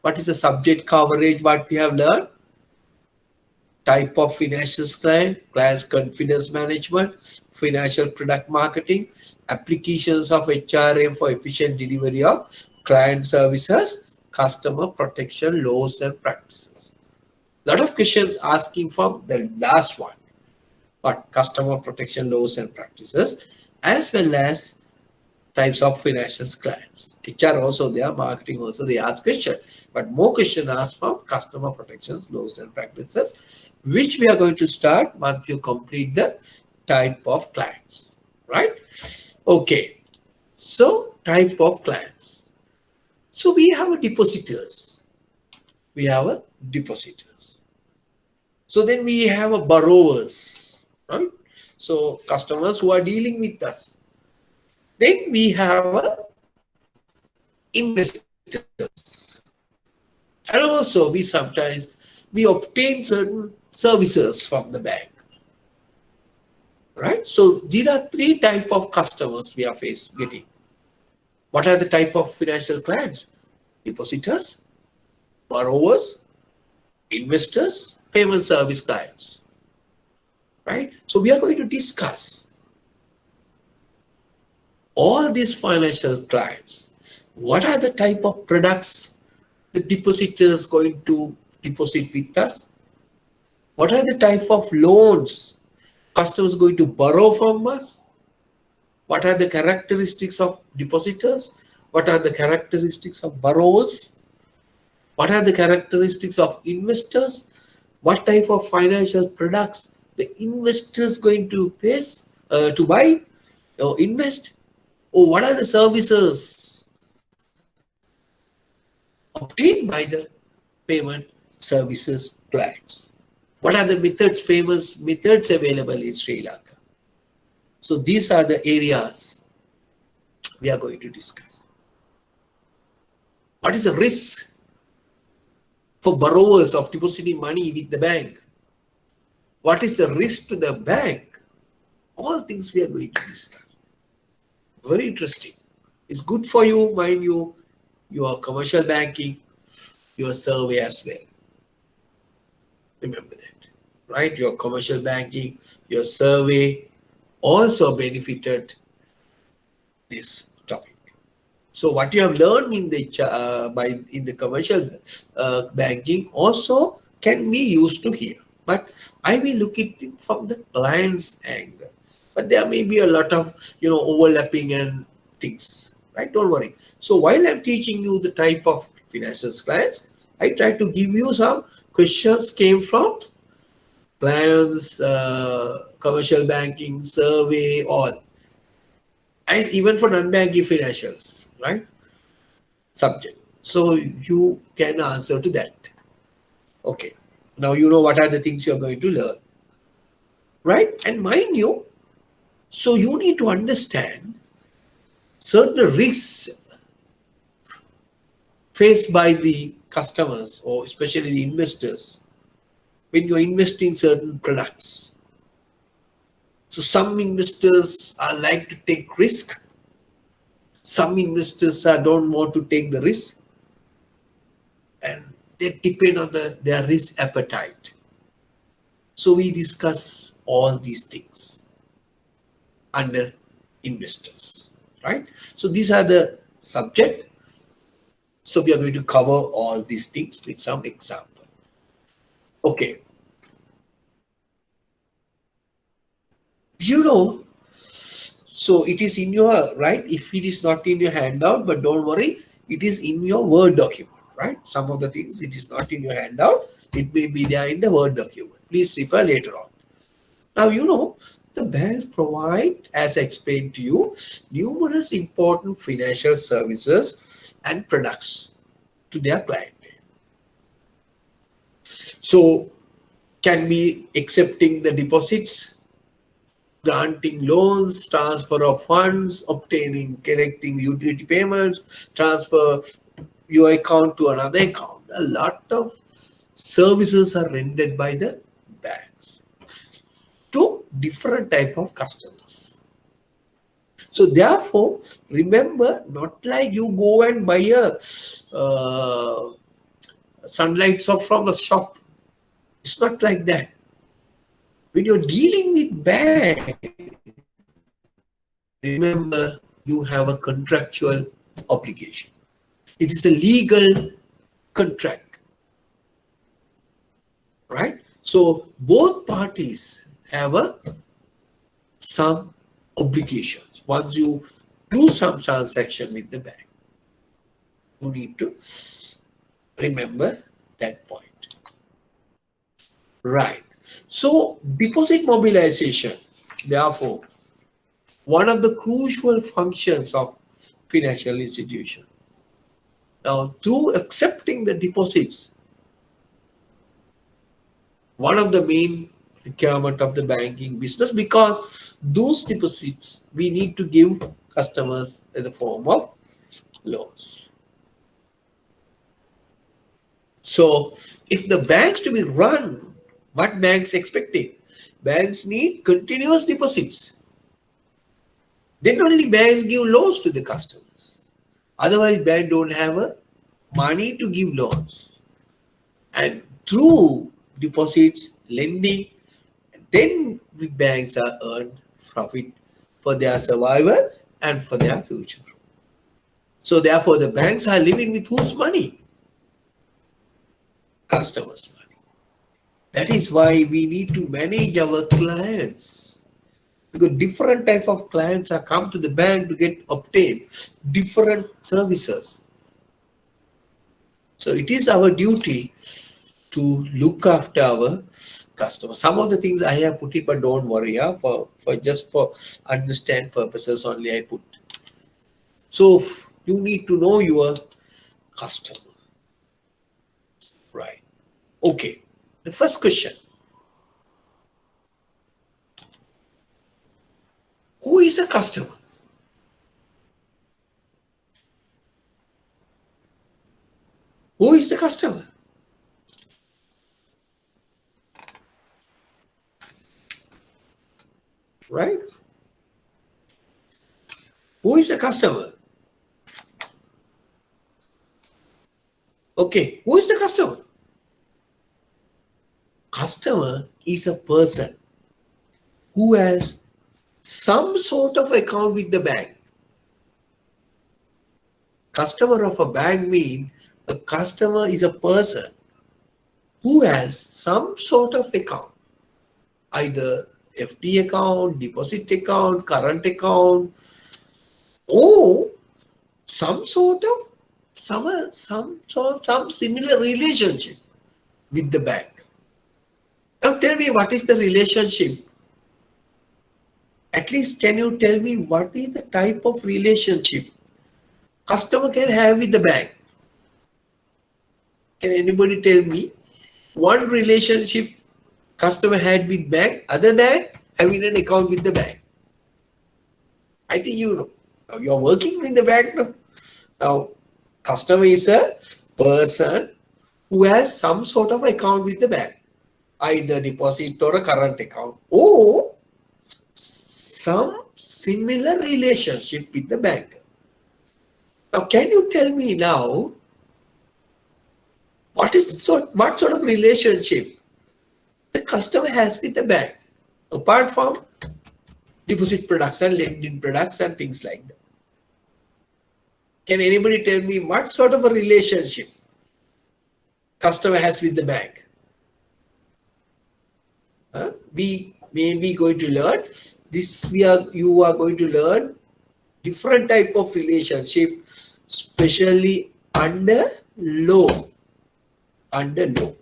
what is the subject coverage? What we have learned? Type of financial client, client's confidence management, financial product marketing, applications of HRM for efficient delivery of client services, customer protection laws and practices. A lot of questions asking from the last one, but customer protection laws and practices, as well as types of financial clients. HR also there, marketing also they ask questions, but more questions asked from customer protections, laws and practices, which we are going to start once you complete the type of clients, right? Okay, so type of clients. So we have a depositors. We have a depositors. So then we have a borrowers, right? So customers who are dealing with us. Then we have a investors. And also we sometimes we obtain certain services from the bank. Right? So there are three types of customers we are getting. What are the type of financial clients? Depositors, borrowers, investors, payment service clients. Right? So we are going to discuss all these financial clients. What are the type of products the depositors going to deposit with us? What are the type of loans customers going to borrow from us? What are the characteristics of depositors? What are the characteristics of borrowers? What are the characteristics of investors? What type of financial products the investors going to buy or invest? Or what are the services obtained by the payment services clients? What are the famous methods available in Sri Lanka? So these are the areas we are going to discuss. What is the risk for borrowers of depositing money with the bank? What is the risk to the bank? All things we are going to discuss. Very interesting. It's good for you, mind you, your commercial banking, your survey as well. Remember that, right? Your commercial banking, your survey also benefited this topic. So what you have learned in the commercial banking also can be used to here. But I will look at it from the client's angle. but there may be a lot of overlapping and things, right? Don't worry. So while I'm teaching you the type of financial clients, I try to give you some questions came from clients, commercial banking, survey, all, and even for non-banking financials, right? Subject. So you can answer to that. Okay. Now you know what are the things you're going to learn, right? And mind you, so you need to understand certain risks faced by the customers or especially the investors when you're investing certain products. So some investors are like to take risk. Some investors don't want to take the risk, and they depend on their risk appetite. So we discuss all these things under investors, right? So these are the subject. So we are going to cover all these things with some example. Okay. So it is in your, right? If it is not in your handout, but don't worry, it is in your Word document, right? Some of the things it is not in your handout, it may be there in the Word document. Please refer later on. Now, the banks provide, as I explained to you, numerous important financial services and products to their client. So, can be accepting the deposits, granting loans, transfer of funds, collecting utility payments, transfer your account to another account. A lot of services are rendered by the banks to different type of customers. So therefore, remember, not like you go and buy a sunlight soap from a shop. It's not like that. When you're dealing with bank, remember, you have a contractual obligation. It is a legal contract, right? So both parties have some obligations. Once you do some transaction with the bank, you need to remember that point. Right. So deposit mobilization, therefore, one of the crucial functions of financial institution. Now, through accepting the deposits, one of the main requirement of the banking business, because those deposits we need to give customers in the form of loans. So if the banks to be run, what banks expecting? Banks need continuous deposits. Then only banks give loans to the customers. Otherwise, banks don't have money to give loans. And through deposits, lending, then the banks are earned profit for their survival and for their future. So therefore, the banks are living with whose money? Customers' money. That is why we need to manage our clients. Because different type of clients are come to the bank to obtain different services. So it is our duty to look after our customers. Some of the things I have put it, but don't worry, for understand purposes only I put. So you need to know your customer. Right. Okay. The first question. Who is a customer? Who is the customer? Right? Who is the customer? Okay, who is the customer? Customer is a person who has some sort of account with the bank. Customer of a bank means a customer is a person who has some sort of account, either FD account, deposit account, current account, or some similar relationship with the bank. Now tell me, what is the relationship? At least can you tell me what is the type of relationship customer can have with the bank? Can anybody tell me one relationship customer had with bank other than having an account with the bank? I think you know. Now you're working with the bank now. Now, customer is a person who has some sort of account with the bank, either deposit or a current account, or some similar relationship with the bank. Now, can you tell me now what sort of relationship the customer has with the bank, apart from deposit products and lending products and things like that? Can anybody tell me what sort of a relationship customer has with the bank? We may be going to learn this. You are going to learn different type of relationship, especially under law. Under law.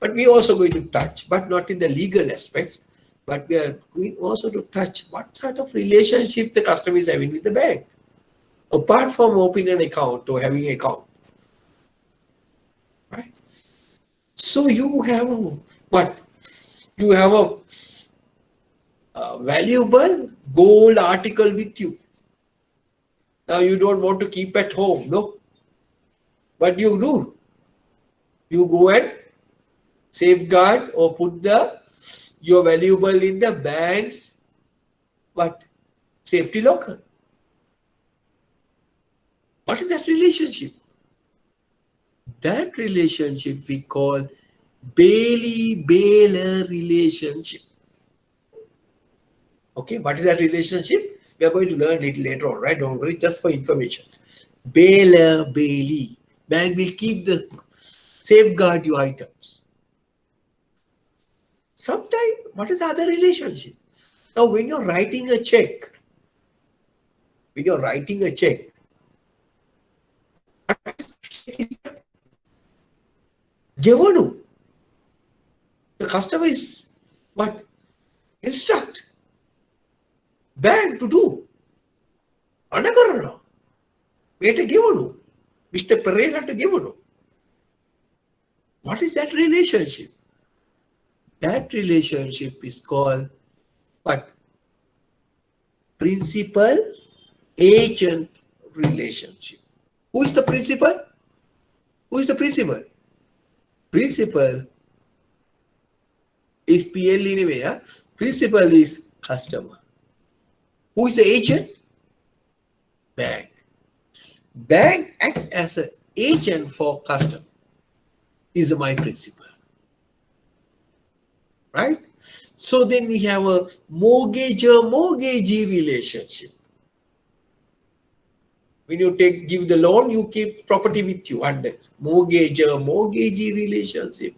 But we are also going to touch, but not in the legal aspects, but we are going also to touch what sort of relationship the customer is having with the bank, apart from opening an account or having an account. Right? So you have what? You have a valuable gold article with you. Now you don't want to keep at home, no? What you do? You go and safeguard or put your valuable in the bank's safety locker. What is that relationship? That relationship we call Bailey-Baylor relationship. Okay, what is that relationship? We are going to learn a little later on, right? Don't worry, just for information. Bailey. Bank will safeguard your items. Sometimes, what is the other relationship? Now, when you're writing a check, Gevanu. The customer is what? Instruct bank to do. Anagarana. Meta Gevanu. Mr. Pereira to Gevanu. What is that relationship? That relationship is called what? Principal-agent relationship. Who is the principal? Who is the principal? Principal is PL anyway. Yeah? Principal is customer. Who is the agent? Bank. Bank act as an agent for customer. Is my principal. Right? So then we have a mortgagee relationship. When you give the loan, you keep property with you under mortgagee relationship,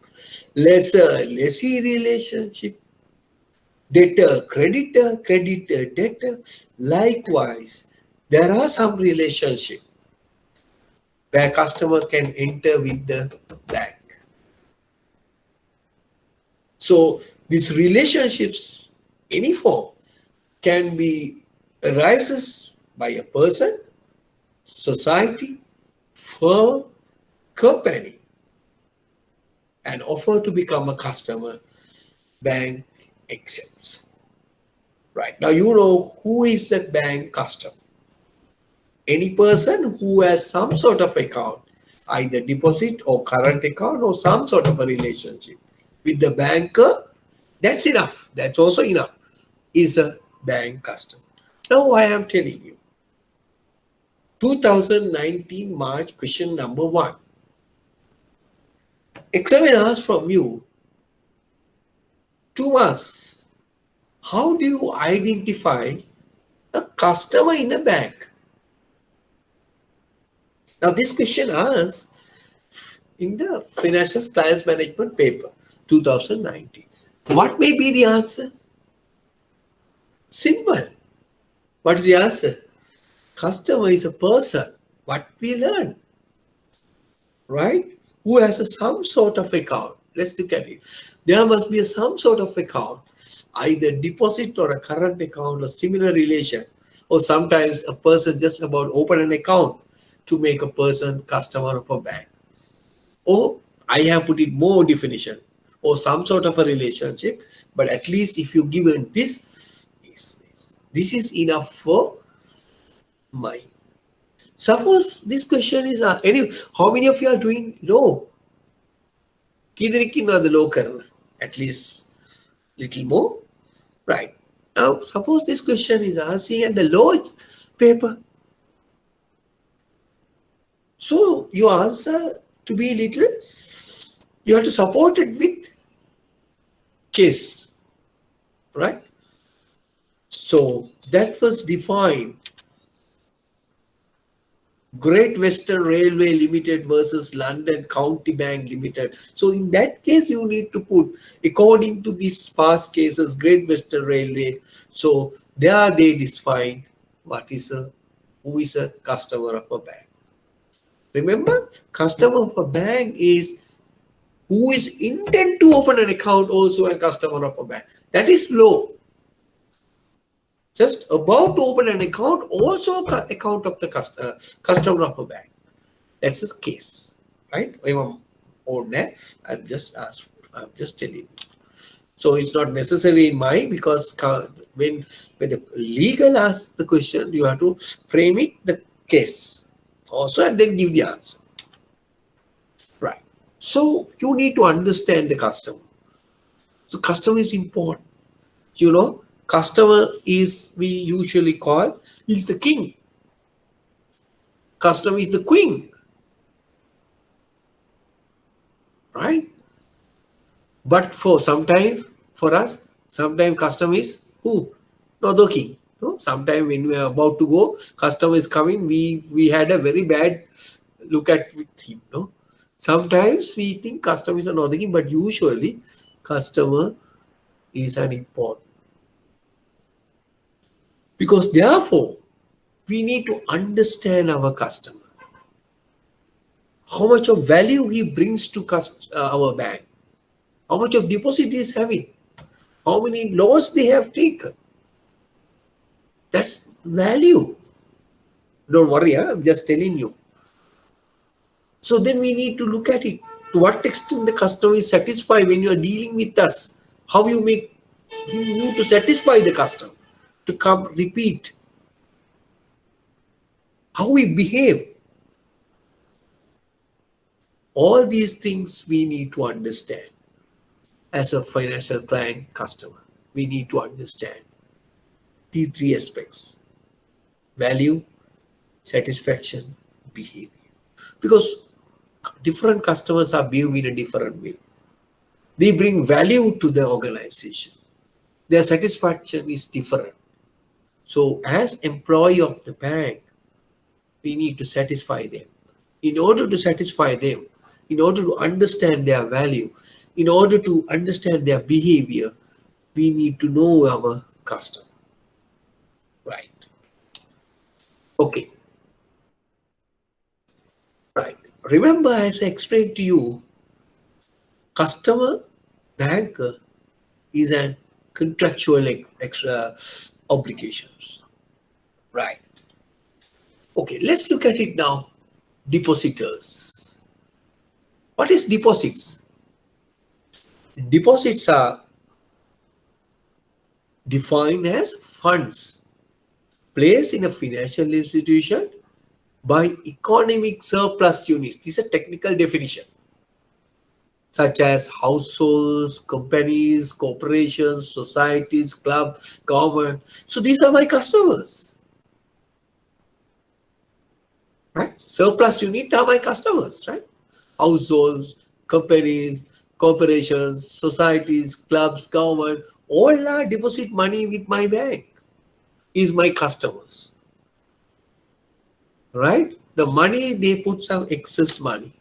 lessee relationship, debtor, creditor, debtor. Likewise, there are some relationship where customer can enter with the bank. So these relationships, any form, can be arises by a person, society, firm, company, and offer to become a customer. Bank accepts. Right. Now you know who is that bank customer. Any person who has some sort of account, either deposit or current account or some sort of a relationship with the banker, that's enough. That's also enough. Is a bank customer. Now I am telling you. 2019 March question number 1. Examiners from you 2 marks. How do you identify a customer in a bank? Now this question asks in the Financial Clients Management paper 2019. What may be the answer? Simple. What is the answer? Customer is a person. What we learn, right? Who has some sort of account. Let's look at it. There must be some sort of account, either deposit or a current account or similar relation. Or sometimes a person just about open an account to make a person customer of a bank. Or I have put it more definition, or some sort of a relationship. But at least if you given this is enough for my. Suppose this question is any. How many of you are doing law? The law karna. At least little more, right? Now suppose this question is asking at the law paper. So your answer to be little, you have to support it with case, right? So that was defined. Great Western Railway Limited versus London County Bank Limited. So in that case, you need to put, according to these past cases, Great Western Railway. So there they define who is a customer of a bank. Remember, customer of a bank is who is intent to open an account also a customer of a bank. That is law. Just about to open an account, also account of the customer of a bank. That's his case, right? I'm just telling you. So it's not necessary in my, because when the legal asks the question, you have to frame it the case also and then give the answer. Right. So you need to understand the customer. So customer is important. You know, customer is, we usually call, is the king. Customer is the queen. Right? But for us, sometimes customer is who? Not the king. No? Sometimes when we are about to go, customer is coming, we had a very bad look at with him. No? Sometimes we think customer is not the king, but usually customer is an important. Because therefore, we need to understand our customer. How much of value he brings to our bank. How much of deposit he is having. How many loans they have taken. That's value. Don't worry, I'm just telling you. So then we need to look at it. To what extent the customer is satisfied when you are dealing with us. How you make you to satisfy the customer. To come repeat. How we behave. All these things we need to understand. As a financial client customer, we need to understand these three aspects: value, satisfaction, behavior. Because different customers are behaving in a different way. They bring value to the organization. Their satisfaction is different. So as employee of the bank, we need to satisfy them. In order to satisfy them, in order to understand their value, in order to understand their behavior, we need to know our customer. Right. Okay. Right. Remember, as I explained to you, customer banker is an contractual extra obligations. Right. Okay, let's look at it now. Depositors. What is deposits? Deposits are defined as funds placed in a financial institution by economic surplus units. This is a technical definition, such as households, companies, corporations, societies, clubs, government. So these are my customers. Right? Surplus unit are my customers, right? Households, companies, corporations, societies, clubs, government, all are deposit money with my bank, is my customers. Right? The money, they put some excess money.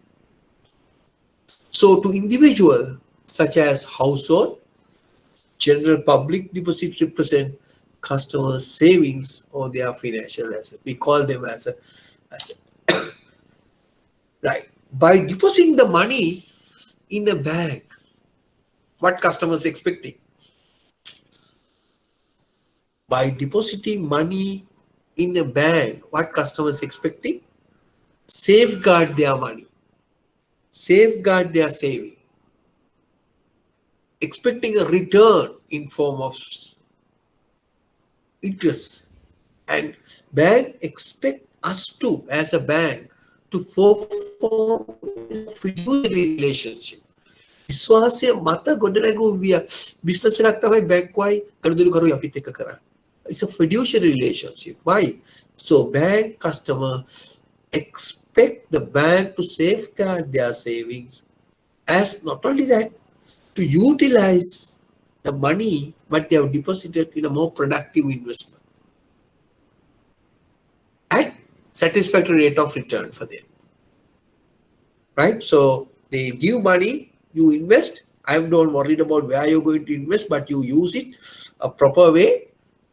So to individual, such as household, general public, deposit represent customer's savings or their financial asset. We call them as a asset. Right. By depositing the money in a bank, what customers expecting? By depositing money in a bank, what customers expecting? Safeguard their money, safeguard their saving, expecting a return in form of interest. And bank expect us to, as a bank, to perform fiduciary relationship. විශ්වාසය මත ගොඩනැගූ business එකක් තමයි බැංකුවයි කඩුදුරු කරුයි අපිත් එක්ක කරන්නේ. It's a fiduciary relationship. Why? So bank customer expect the bank to safeguard their savings, as not only that, to utilize the money what they have deposited in a more productive investment at satisfactory rate of return for them. Right? So they give money, you invest. I'm not worried about where you're going to invest, but you use it a proper way,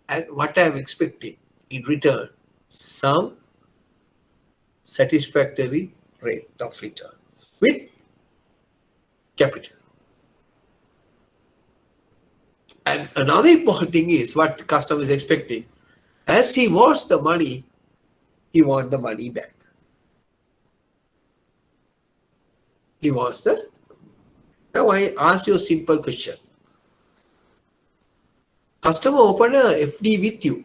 and what I'm expecting in return, some satisfactory rate of return with capital. And another important thing is what the customer is expecting. As he wants the money, he wants the money back. He wants the. Now I ask you a simple question. Customer open a FD with you.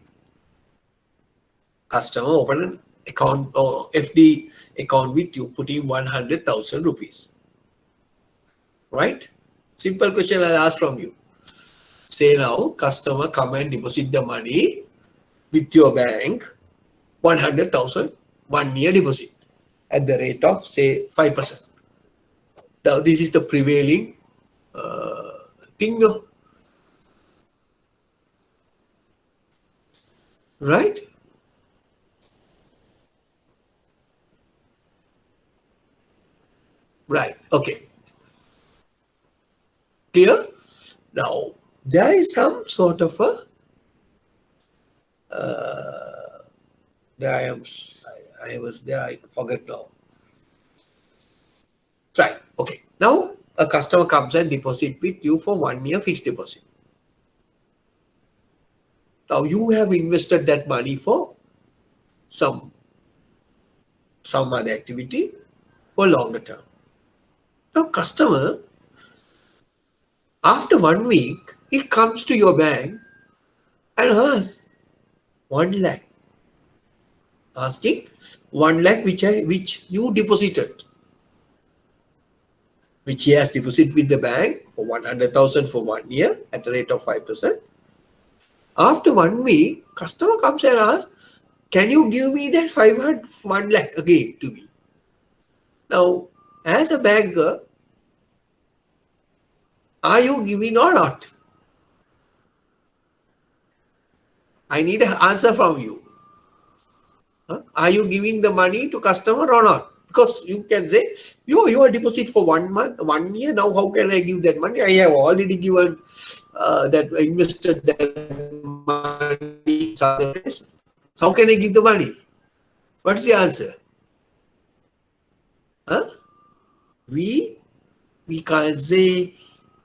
Customer open an account or FD account with you, putting 100,000 rupees. Right? Simple question I'll ask from you. Say now, customer come and deposit the money with your bank, 100,000, 1 year deposit at the rate of say 5%. Now this is the prevailing thing, no? Right? Right. Okay. Clear? Now, there is some sort of a I was there, I forget now. Right. Okay. Now a customer comes and deposit with you for 1 year fixed deposit. Now you have invested that money for some other activity for longer term. Now customer, after 1 week, he comes to your bank and asks 1 lakh. Asking 1 lakh which you deposited, which he has deposited with the bank for 100,000 for 1 year at a rate of 5%. After 1 week, customer comes and asks, can you give me that 1 lakh again to me? Now, as a banker, are you giving or not? I need an answer from you. Are you giving the money to customer or not? Because you can say, you are deposit for 1 month, 1 year. Now, how can I give that money? I have already given that invested that money. How can I give the money? What's the answer? We can't say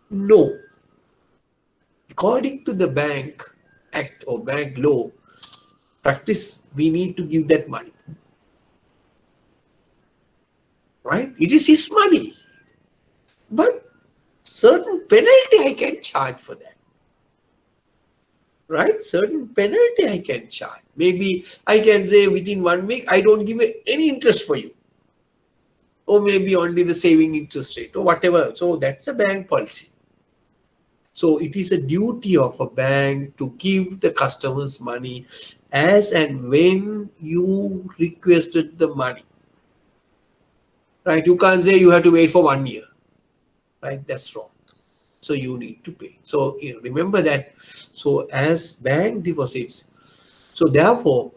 no. According to the Bank Act or bank law, practice, we need to give that money. Right? It is his money. But certain penalty I can charge for that. Right? Certain penalty I can charge. Maybe I can say within 1 week, I don't give any interest for you. Or maybe only the saving interest rate or whatever. So that's a bank policy. So it is a duty of a bank to give the customers money as and when you requested the money. Right? You can't say you have to wait for 1 year. Right? That's wrong. So you need to pay. So remember that. So as bank deposits, so therefore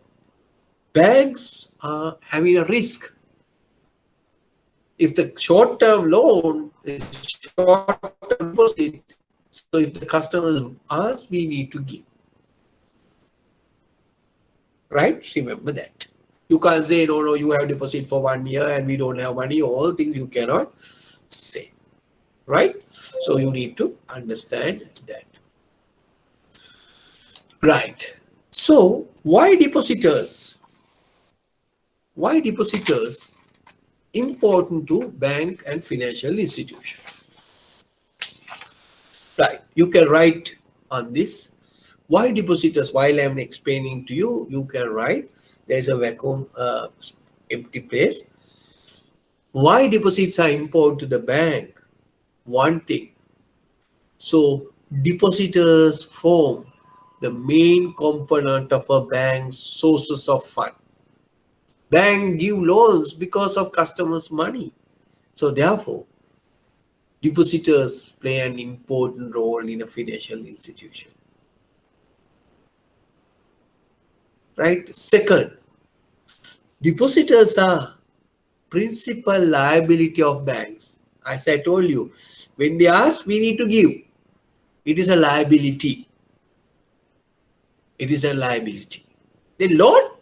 banks are having a risk. If the short-term loan is short-term deposit, so if the customers ask, we need to give. Right? Remember that. You can't say, no, no, you have deposit for 1 year and we don't have money. All things you cannot say. Right? So you need to understand that. Right. So why depositors? Why depositors important to bank and financial institution? Right. You can write on this. Why depositors? While I'm explaining to you, you can write. There's a vacuum, empty place. Why deposits are important to the bank? One thing. So depositors form the main component of a bank's sources of fund. Bank give loans because of customers' money. So therefore, depositors play an important role in a financial institution. Right? Second, depositors are principal liability of banks. As I told you, when they ask, we need to give. It is a liability. It is a liability. The loan,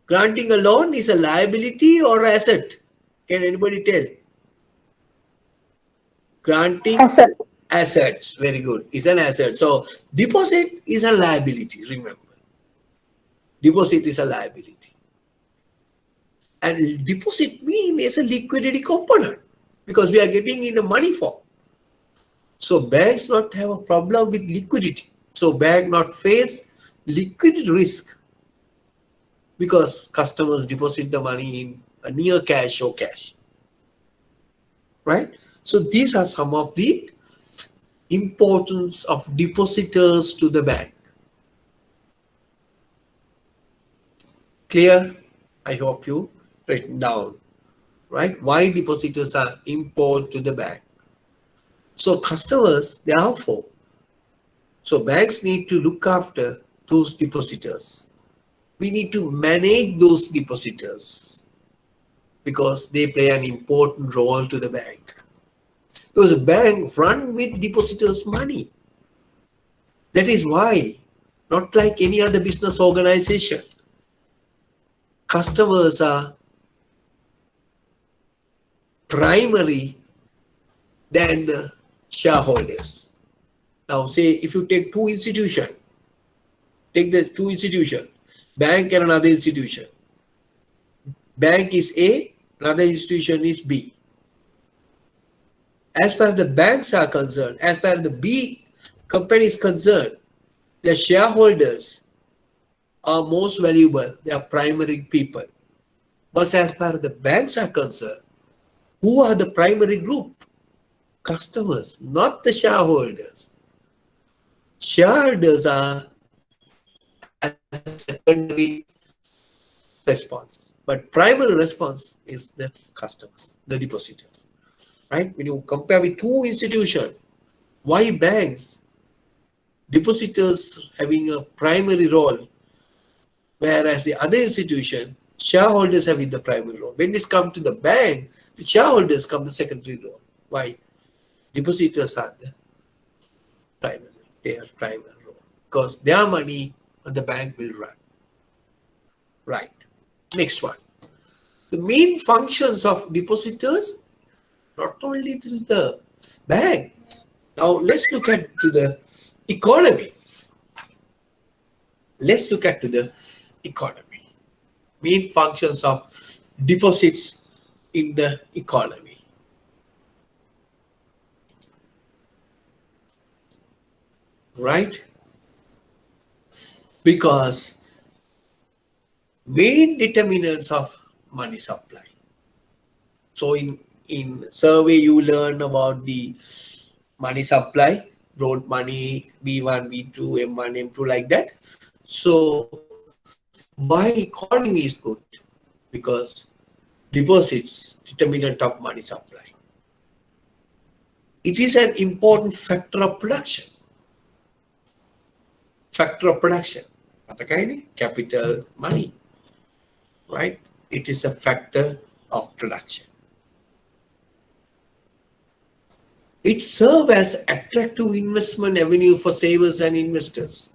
granting a loan is a liability or asset? Can anybody tell? Granting Asset. assets, very good, is an asset. So deposit is a liability, remember. Deposit is a liability. And deposit mean is a liquidity component because we are getting in a money form. So banks not have a problem with liquidity. So bank not face liquidity risk because customers deposit the money in a near cash or cash. Right? So these are some of the importance of depositors to the bank. Clear? I hope you written down. Right? Why depositors are important to the bank. So customers, therefore, so banks need to look after those depositors. We need to manage those depositors because they play an important role to the bank. Because the bank run with depositors' money. That is why, not like any other business organization, customers are primary than the shareholders. Now say if you take two institutions, take the two institutions, bank and another institution. Bank is A, another institution is B. As far as the banks are concerned, as far as the B company is concerned, the shareholders are most valuable. They are primary people. But as far as the banks are concerned, who are the primary group? Customers, not the shareholders. Shareholders are as a secondary response. But primary response is the customers, the depositors. Right? When you compare with two institutions, why banks? Depositors having a primary role, whereas the other institution, shareholders having the primary role. When this comes to the bank, the shareholders come the secondary role. Why? Depositors are the primary. They are primary role because their money the bank will run. Right. Next one. The main functions of depositors, not only to the bank. Now let's look at to the economy. Let's look at to the economy. Main functions of deposits in the economy. Right? Because main determinants of money supply. So in survey you learn about the money supply, broad money, B1, B2, M1, M2 like that. So why economy is good? Because deposits determinant of money supply. It is an important factor of production. Factor of production. Capital, money. Right? It is a factor of production. It serves as attractive investment avenue for savers and investors.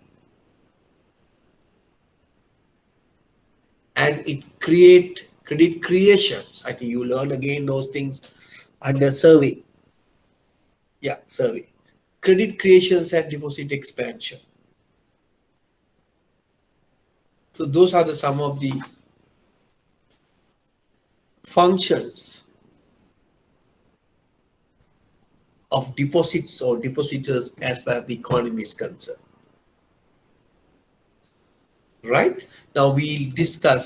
and it create credit creations. I think you learn again those things under survey. Yeah, survey. Credit creations and deposit expansion. So those are the some of the functions of deposits or depositors as far as the economy is concerned. Right? Now we'll discuss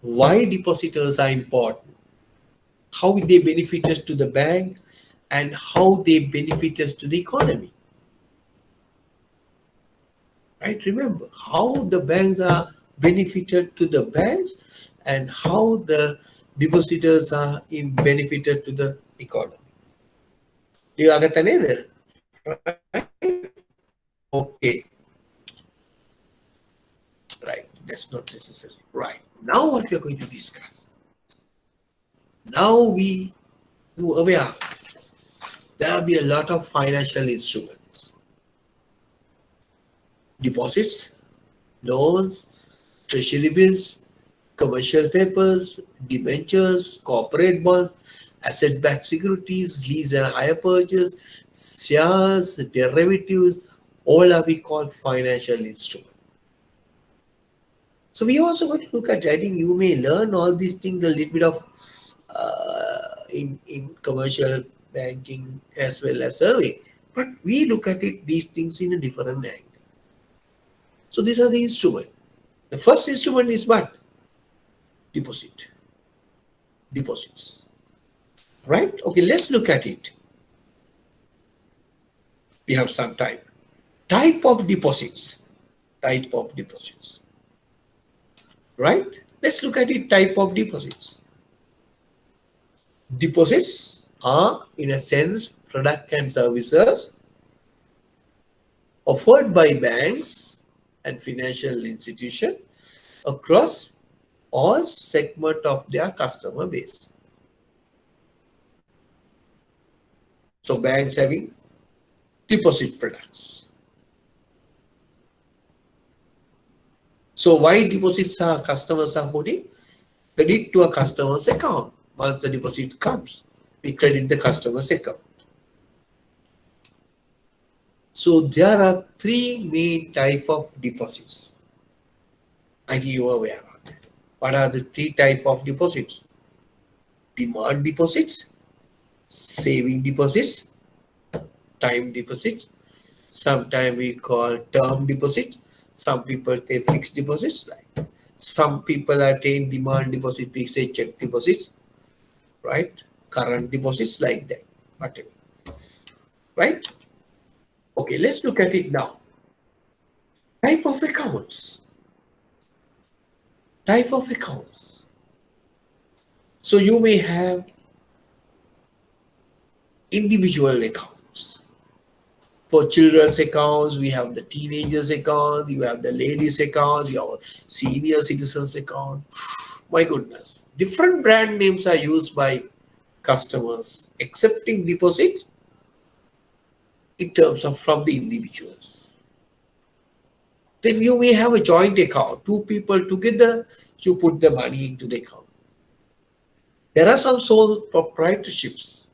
why depositors are important, how they benefit us to the bank, and how they benefit us to the economy. Right? Remember how the banks are benefited to the banks and how the depositors are benefited to the economy. Do you understand either? Right? Okay. Right. That's not necessary. Right. Now what we are going to discuss. Now you aware there will be a lot of financial instruments. Deposits, loans, treasury bills, commercial papers, debentures, corporate bonds, asset-backed securities, lease and hire purchase, shares, derivatives, all are we call financial instruments. So we also going to look at, I think you may learn all these things a little bit of in commercial banking as well as survey. But we look at it, these things in a different angle. So these are the instruments. The first instrument is what? Deposit. Deposits. Right? Okay, let's look at it. We have some time. Type of deposits. Type of deposits. Right? Let's look at it. Type of deposits. Deposits are, in a sense, product and services offered by banks and financial institutions across all segments of their customer base. So banks having deposit products. So why deposits are customers are putting? Credit to a customer's account. Once the deposit comes, we credit the customer's account. So there are three main type of deposits. I think you are aware of that. What are the three type of deposits? Demand deposits, saving deposits, time deposits. Sometimes we call term deposits. Some people take fixed deposits. Like some people are taking demand deposit, we say check deposits, right? Current deposits like that. Whatever. Right? Okay, let's look at it now. Type of accounts. Type of accounts. So you may have individual accounts. For children's accounts, we have the teenagers account, you have the ladies account, you have senior citizens account. My goodness. Different brand names are used by customers accepting deposits in terms of from the individuals. Then you may have a joint account. Two people together, you put the money into the account. There are some sole proprietorships.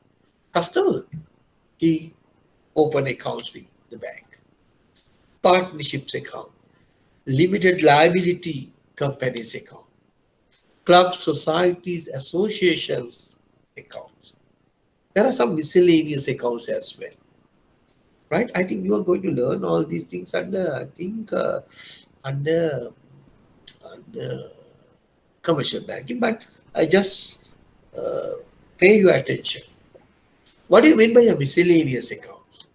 Customer, he open accounts with the bank. Partnerships account. Limited liability companies account. Clubs, societies, associations accounts. There are some miscellaneous accounts as well. Right? I think you are going to learn all these things under, I think, under commercial banking, but I just pay your attention. What do you mean by a miscellaneous accounts?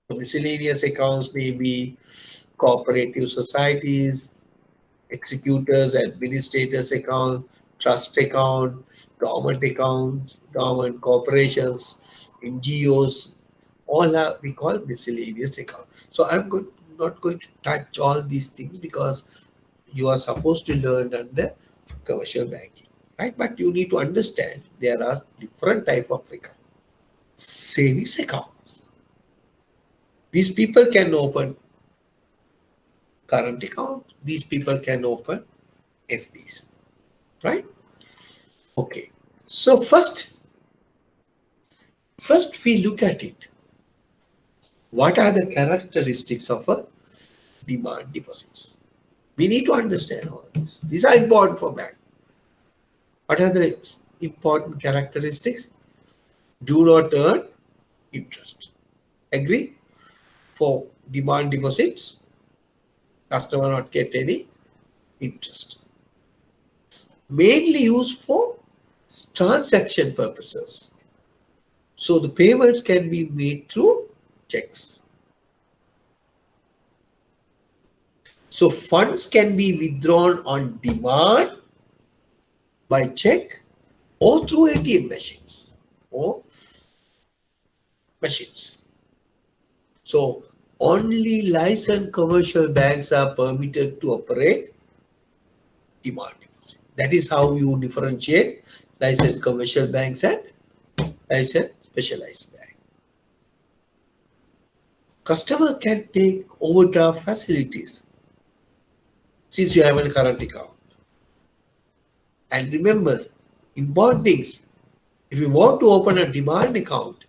So miscellaneous accounts may be cooperative societies, executors, administrators account, trust account, government accounts, government corporations, NGOs, all are we call miscellaneous account. So I'm not going to touch all these things because you are supposed to learn under commercial banking, right? But you need to understand there are different type of accounts. Savings accounts. These people can open current account. These people can open FDs, right? Okay. So first we look at it. What are the characteristics of a demand deposits? We need to understand all this. These are important for bank. What are the important characteristics? Do not earn interest. Agree? For demand deposits, customer not get any interest. Mainly used for transaction purposes. So the payments can be made through checks. So funds can be withdrawn on demand by check or through ATM machines So only licensed commercial banks are permitted to operate demand deposit. That is how you differentiate licensed commercial banks and licensed specialized bank. Customer can take overdraft facilities since you have a current account. And remember, important things, if you want to open a demand account,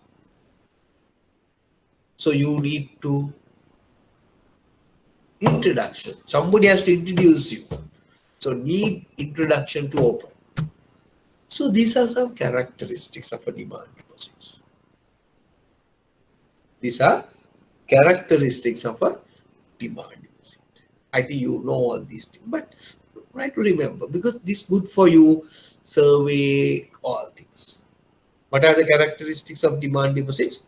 so you need to introduction. Somebody has to introduce you. So need introduction to open. So these are some characteristics of a demand deposits. These are characteristics of a demand deposit. I think you know all these things, but try to remember because this is good for you, survey all things. What are the characteristics of demand deposits?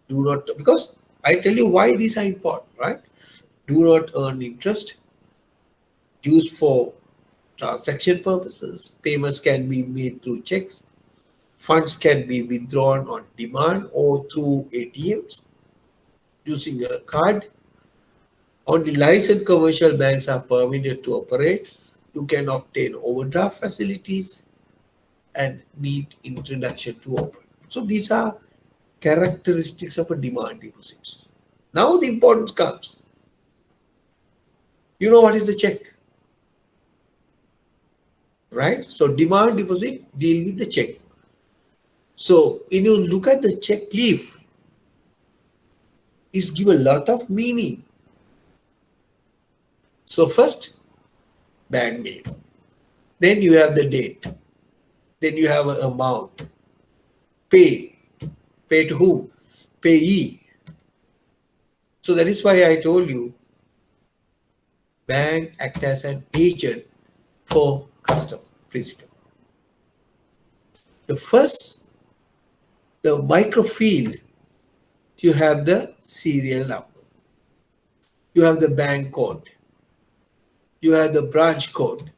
Do not, because I tell you why these are important, right? Do not earn interest, used for transaction purposes, payments can be made through checks, funds can be withdrawn on demand or through ATMs, using a card. Only licensed commercial banks are permitted to operate. You can obtain overdraft facilities and need introduction to open. So these are characteristics of a demand deposits. Now the importance comes. You know what is the check? Right? So demand deposit deal with the check. So when you look at the check leaf, it's give a lot of meaning. So first, bank name. Then you have the date. Then you have an amount. Pay. Pay to whom? Payee. So that is why I told you, bank act as an agent for customer principal. The first, the microfield, you have the serial number. You have the bank code. You have the branch code.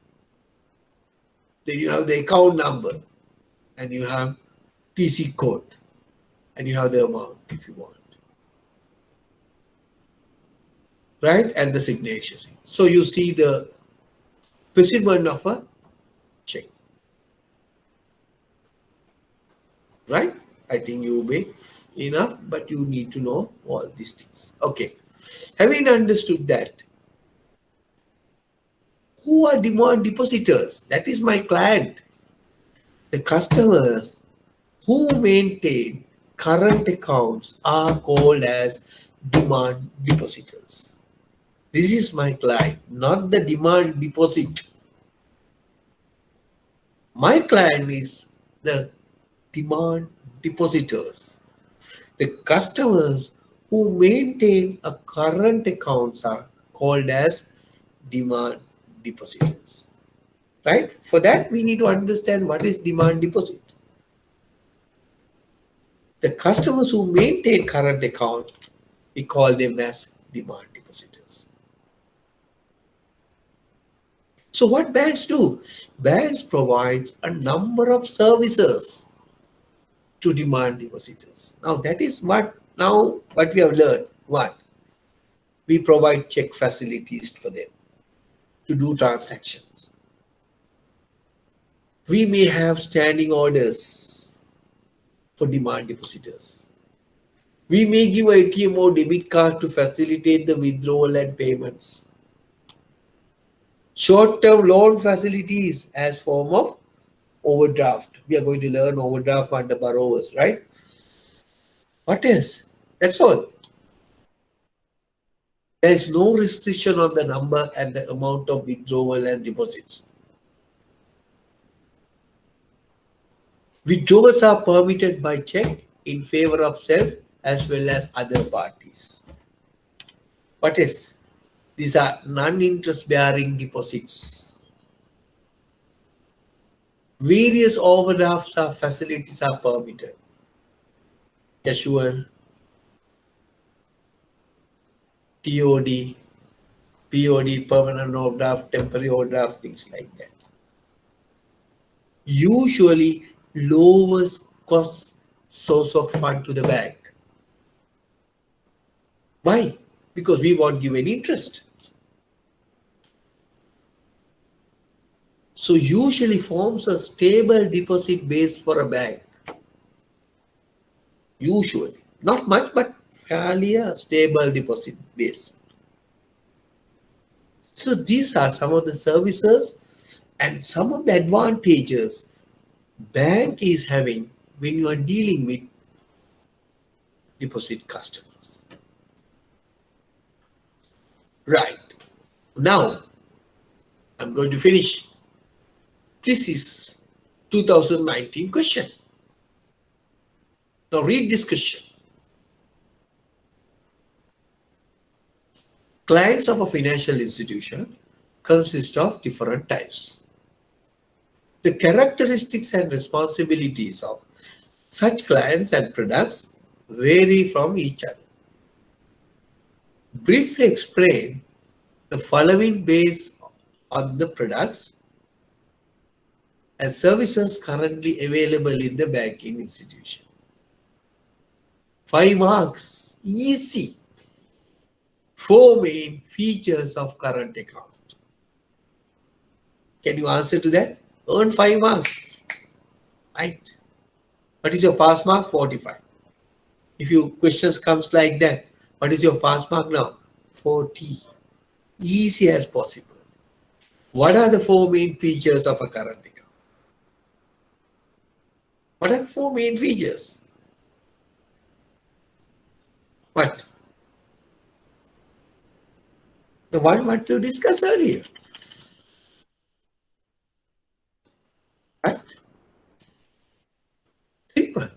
Then you have the account number. And you have TC code. And you have the amount if you want. Right? And the signature. So you see the specimen of a check. Right? I think you may enough, but you need to know all these things. Okay. Having understood that, who are demand depositors? That is my client. The customers who maintain current accounts are called as demand depositors. This is my client, not the demand deposit. My client is the demand depositors. The customers who maintain a current accounts are called as demand depositors. Right? For that, we need to understand what is demand deposit. The customers who maintain current account, we call them as demand depositors. So what banks do? Banks provide a number of services to demand depositors. Now that is what we have learned. One, we provide check facilities for them to do transactions. We may have standing orders for demand depositors. We may give ATM or debit card to facilitate the withdrawal and payments. Short-term loan facilities as form of overdraft. We are going to learn overdraft under borrowers, right? What else? That's all. There is no restriction on the number and the amount of withdrawal and deposits. Withdrawals are permitted by check in favor of self as well as other parties. What is? These are non-interest bearing deposits. Various overdrafts or facilities are permitted. Casual, TOD, POD, permanent overdraft, temporary overdraft, things like that. Usually lowest cost source of fund to the bank. Why? Because we won't give any interest. So usually forms a stable deposit base for a bank. Usually. Not much, but fairly a stable deposit base. So these are some of the services and some of the advantages bank is having when you are dealing with deposit customers. Right. Now, I'm going to finish. This is 2019 question. Now read this question. Clients of a financial institution consist of different types. The characteristics and responsibilities of such clients and products vary from each other. Briefly explain the following based on the products and services currently available in the banking institution. 5 marks, easy. 4 main features of current account. Can you answer to that? Earn 5 marks. Right. What is your pass mark? 45. If your questions comes like that, what is your pass mark now? 40. Easy as possible. What are the 4 main features of a current account? What are the 4 main features? What? The one what you discussed earlier. Right? Simple.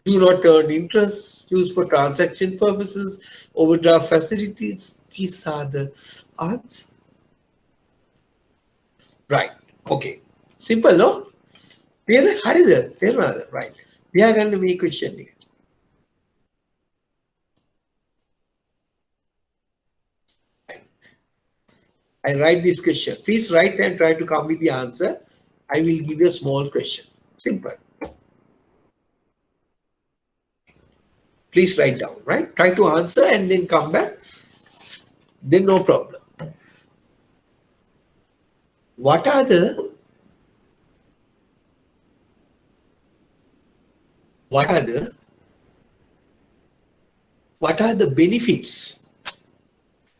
Do not earn interest, used for transaction purposes, overdraft facilities. These are the answers. Right. Okay. Simple, no? Right. We are going to make question here. I write this question. Please write and try to come with the answer. I will give you a small question. Simple. Please write down, right? Try to answer and then come back. Then no problem. What are the benefits?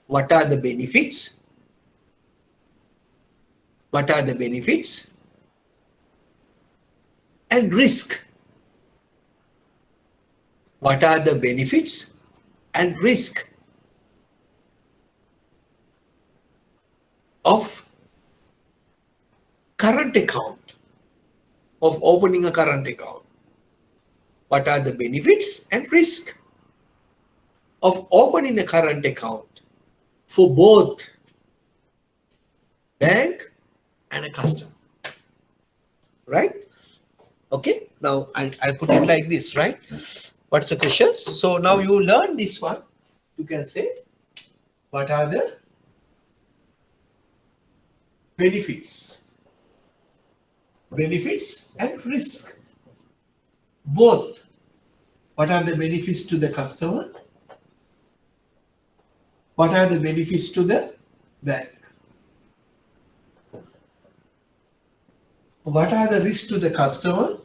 What are the benefits? What are the benefits and risk? What are the benefits and risk of current account, of opening a current account? What are the benefits and risk of opening a current account for both bank and a customer? Right? Okay. Now I'll put it like this, right? What's the question? So now you learn this one. You can say, what are the benefits? Benefits and risk. Both. What are the benefits to the customer? What are the benefits to the bank? What are the risks to the customer?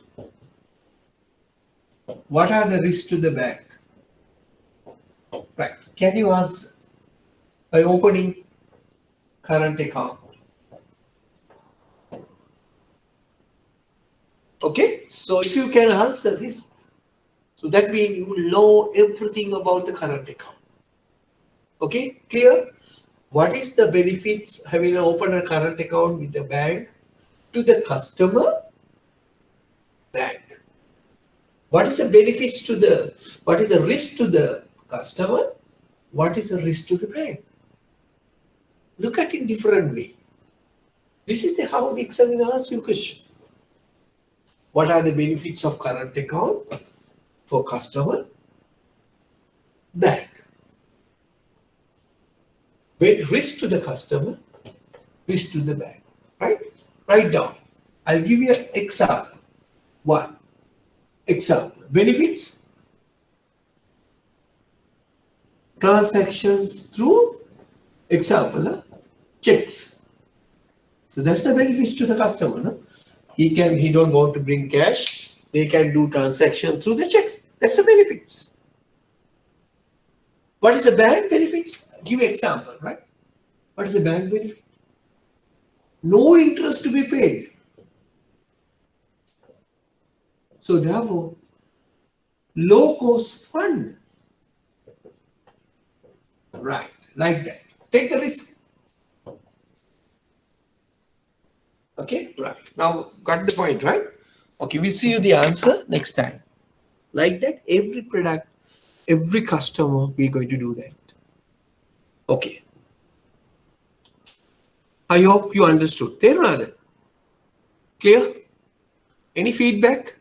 What are the risks to the bank? Right. Can you answer by opening current account? So if you can answer this, so that means you know everything about the current account. Okay, clear? What is the benefits having opened a current account with the bank to the customer? Bank. What is the benefits to the, what is the risk to the customer? What is the risk to the bank? Look at it in different way. This is how the examiner asks you a question. What are the benefits of current account for customer? Bank. Risk to the customer, risk to the bank. Right? Write down. I'll give you an example. One. Example. Benefits. Transactions through, example, checks. So that's the benefits to the customer. No? He don't want to bring cash. They can do transaction through the checks. That's the benefits. What is the bank benefits? Give example, right? What is the bank benefit? No interest to be paid. So therefore, low cost fund. Right, like that. Take the risk. Okay, right. Now got the point, right? Okay, we'll see you the answer next time. Like that, every product, every customer, we're going to do that. Okay. I hope you understood. There or other? Clear? Any feedback?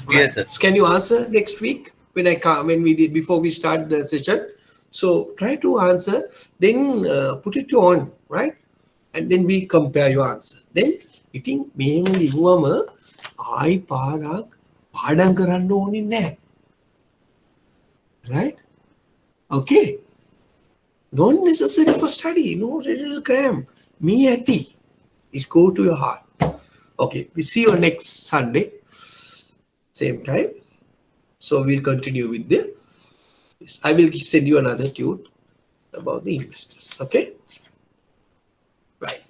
Yes, sir. Can you answer next week when I come, when we did before we start the session? So try to answer, then put it on, right? And then we compare your answer. Then you think මේම ලිව්වම ආයි පාරක් පාඩම් කරන්න ඕනේ නැහැ. Right? Okay. Not necessary for study. No little cram. Me ඇති. Is go to your heart. Okay. We see you next Sunday. Same time. So we'll continue with the. I will send you another tune about the investors. Okay. Right.